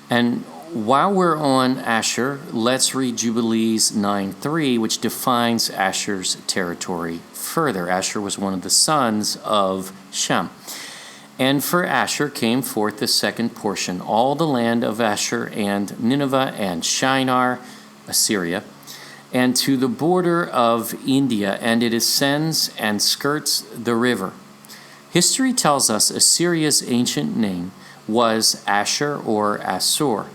And while we're on Ashur, let's read Jubilees 9:3, which defines Ashur's territory further. Ashur was one of the sons of Shem. And for Ashur came forth the second portion, all the land of Ashur and Nineveh and Shinar, Assyria, and to the border of India, and it ascends and skirts the river. History tells us Assyria's ancient name was Ashur or Assur.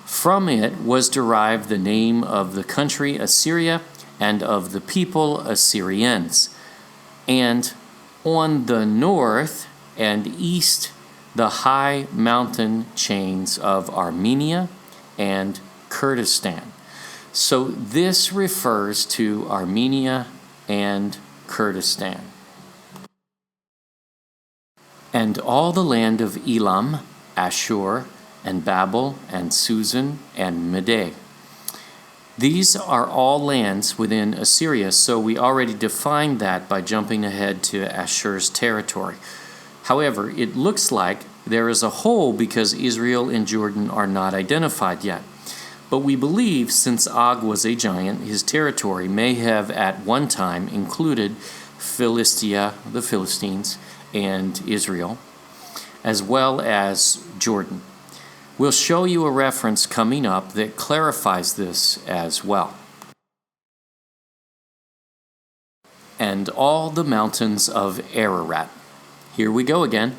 From it was derived the name of the country Assyria and of the people Assyrians. And on the north and east, the high mountain chains of Armenia and Kurdistan. So this refers to Armenia and Kurdistan. And all the land of Elam, Ashur, and Babel, and Susan, and Meday. These are all lands within Assyria, so we already defined that by jumping ahead to Ashur's territory. However, it looks like there is a hole because Israel and Jordan are not identified yet. But we believe since Og was a giant, his territory may have at one time included Philistia, the Philistines, and Israel, as well as Jordan. We'll show you a reference coming up that clarifies this as well. And all the mountains of Ararat. Here we go again.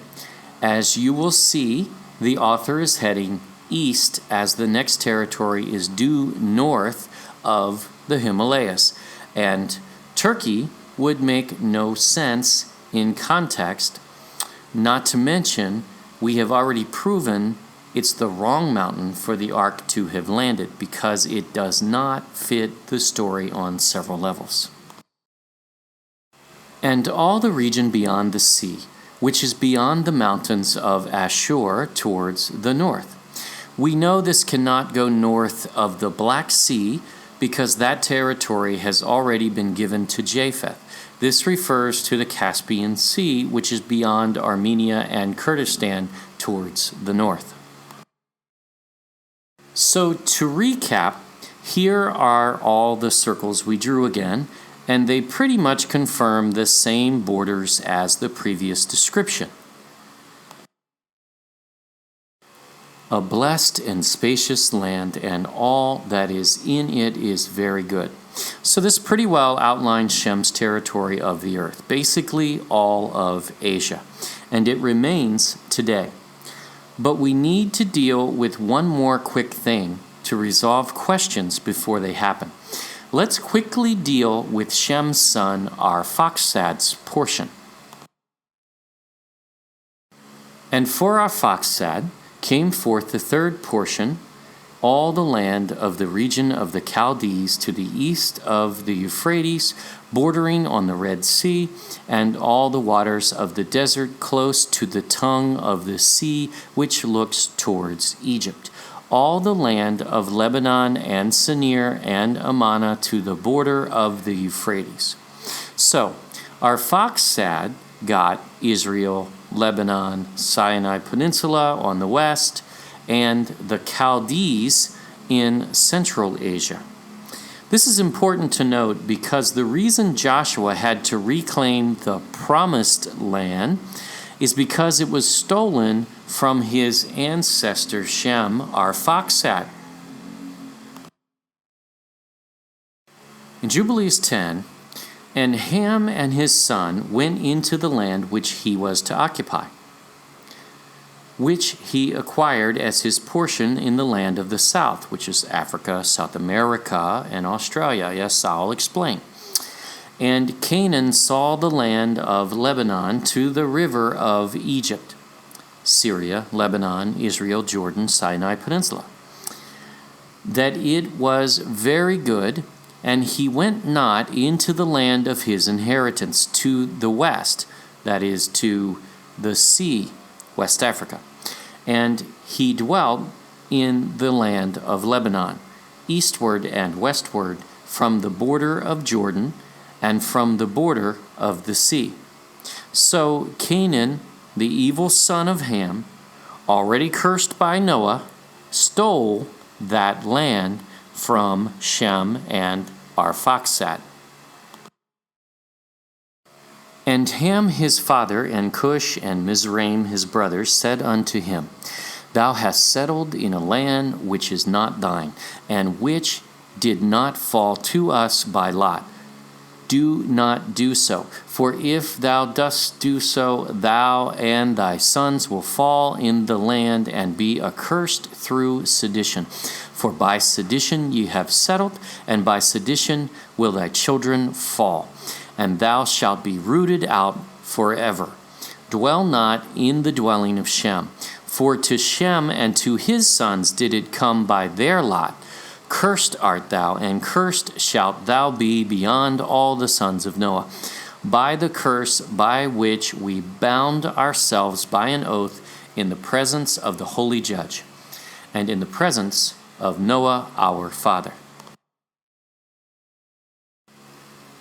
As you will see, the author is heading east as the next territory is due north of the Himalayas. And Turkey would make no sense in context, not to mention we have already proven it's the wrong mountain for the ark to have landed because it does not fit the story on several levels. And all the region beyond the sea, which is beyond the mountains of Ashur towards the north. We know this cannot go north of the Black Sea because that territory has already been given to Japheth. This refers to the Caspian Sea, which is beyond Armenia and Kurdistan towards the north. So to recap, here are all the circles we drew again, and they pretty much confirm the same borders as the previous description. A blessed and spacious land, and all that is in it is very good. So this pretty well outlines Shem's territory of the earth, basically all of Asia, and it remains today. But we need to deal with one more quick thing to resolve questions before they happen. Let's quickly deal with Shem's son Arphaxad's portion. And for Arphaxad came forth the third portion, all the land of the region of the Chaldees to the east of the Euphrates, bordering on the Red Sea, and all the waters of the desert close to the tongue of the sea, which looks towards Egypt. All the land of Lebanon and Senir and Amana to the border of the Euphrates. So, Arphaxad got Israel, Lebanon, Sinai Peninsula on the west, and the Chaldees in Central Asia. This is important to note because the reason Joshua had to reclaim the promised land is because it was stolen from his ancestor Shem, Arphaxad. In Jubilees 10, and Ham and his son went into the land which he was to occupy. which he acquired as his portion in the land of the south, which is Africa, South America, and Australia. Yes, I'll explain. And Canaan saw the land of Lebanon to the river of Egypt, Syria, Lebanon, Israel, Jordan, Sinai Peninsula, that it was very good, and he went not into the land of his inheritance to the west, that is, to the sea, West Africa. And he dwelt in the land of Lebanon, eastward and westward, from the border of Jordan and from the border of the sea. So Canaan, the evil son of Ham, already cursed by Noah, stole that land from Shem and Arphaxad. And Ham his father, and Cush and Mizraim his brothers, said unto him, Thou hast settled in a land which is not thine, and which did not fall to us by lot. Do not do so, for if thou dost do so, thou and thy sons will fall in the land and be accursed through sedition. For by sedition ye have settled, and by sedition will thy children fall, and thou shalt be rooted out forever. Dwell not in the dwelling of Shem, for to Shem and to his sons did it come by their lot. Cursed art thou, and cursed shalt thou be beyond all the sons of Noah, by the curse by which we bound ourselves by an oath in the presence of the holy judge, and in the presence of Noah our father.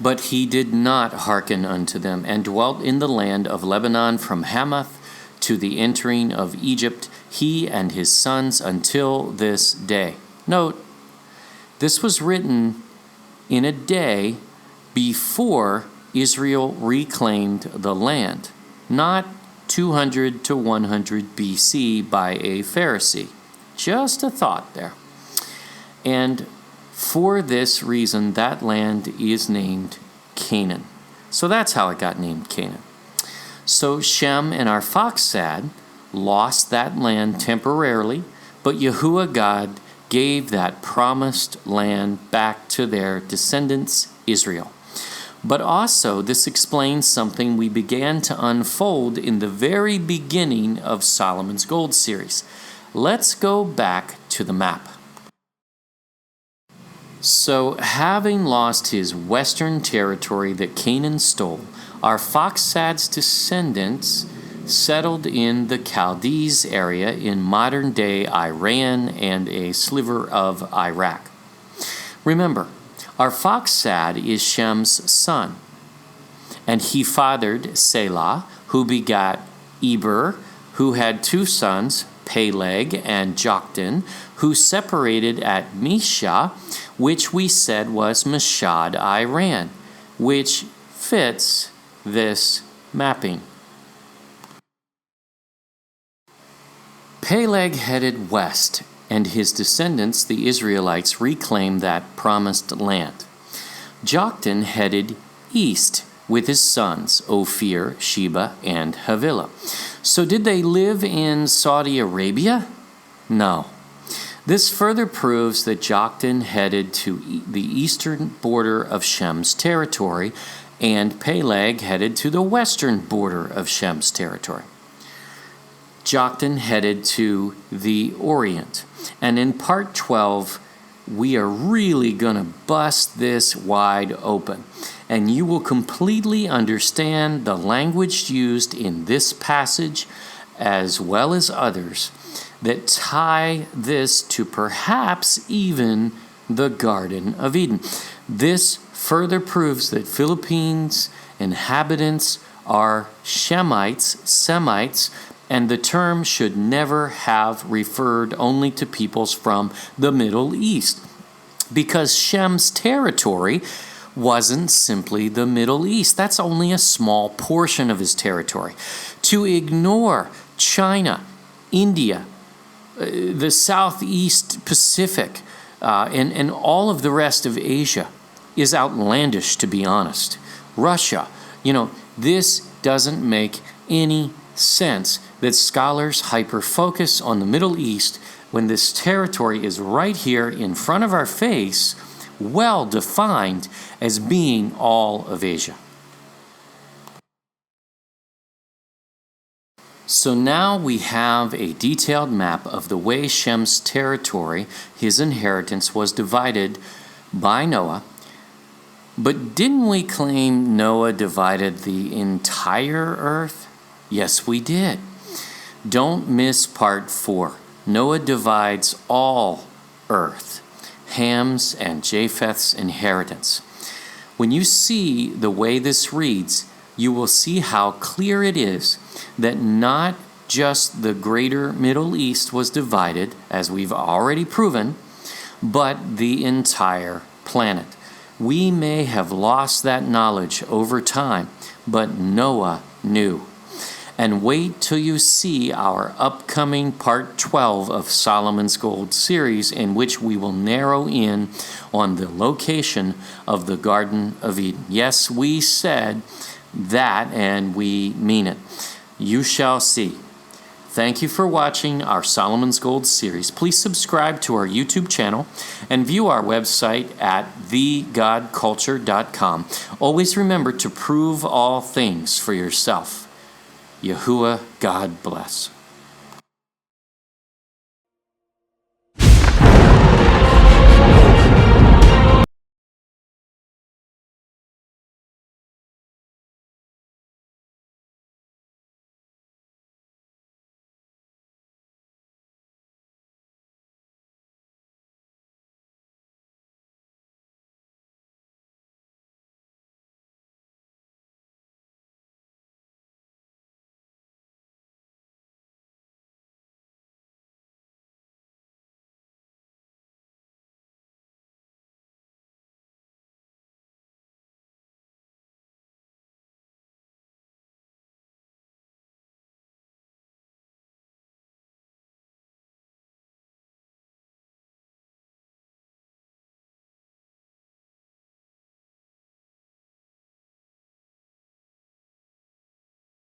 But he did not hearken unto them, and dwelt in the land of Lebanon from Hamath to the entering of Egypt, he and his sons until this day. Note, this was written in a day before Israel reclaimed the land, not 200 to 100 BC by a Pharisee. Just a thought there. And for this reason, that land is named Canaan. So that's how it got named Canaan. So Shem and Arphaxad lost that land temporarily, but Yahuwah God gave that promised land back to their descendants, Israel. But also, this explains something we began to unfold in the very beginning of Solomon's Gold series. Let's go back to the map. So, having lost his western territory that Canaan stole, Arphaxad's descendants settled in the Chaldees area in modern-day Iran and a sliver of Iraq. Remember, Arphaxad is Shem's son, and he fathered Selah, who begat Eber, who had two sons, Peleg and Joktan, who separated at Mesha, which we said was Mashhad, Iran, which fits this mapping. Peleg headed west, and his descendants, the Israelites, reclaimed that promised land. Joktan headed east with his sons, Ophir, Sheba, and Havilah. So did they live in Saudi Arabia? No. This further proves that Joktan headed to the eastern border of Shem's territory, and Peleg headed to the western border of Shem's territory. Joktan headed to the Orient. And in part 12, we are really going to bust this wide open. And you will completely understand the language used in this passage, as well as others, that tie this to perhaps even the Garden of Eden. This further proves that Philippines inhabitants are Shemites, Semites, and the term should never have referred only to peoples from the Middle East, because Shem's territory wasn't simply the Middle East. That's only a small portion of his territory. To ignore China, India, the Southeast Pacific, and all of the rest of Asia is outlandish, to be honest. Russia, this doesn't make any sense that scholars hyper-focus on the Middle East when this territory is right here in front of our face, well defined as being all of Asia. So now we have a detailed map of the way Shem's territory, his inheritance, was divided by Noah. But didn't we claim Noah divided the entire earth? Yes, we did. Don't miss part 4. Noah divides all earth, Ham's and Japheth's inheritance. When you see the way this reads, you will see how clear it is that not just the greater Middle East was divided, as we've already proven, but the entire planet. We may have lost that knowledge over time, but Noah knew. And wait till you see our upcoming part 12 of Solomon's Gold series, in which we will narrow in on the location of the Garden of Eden. Yes, we said that, and we mean it. You shall see. Thank you for watching our Solomon's Gold series. Please subscribe to our YouTube channel and view our website at thegodculture.com. Always remember to prove all things for yourself. Yahuwah, God bless.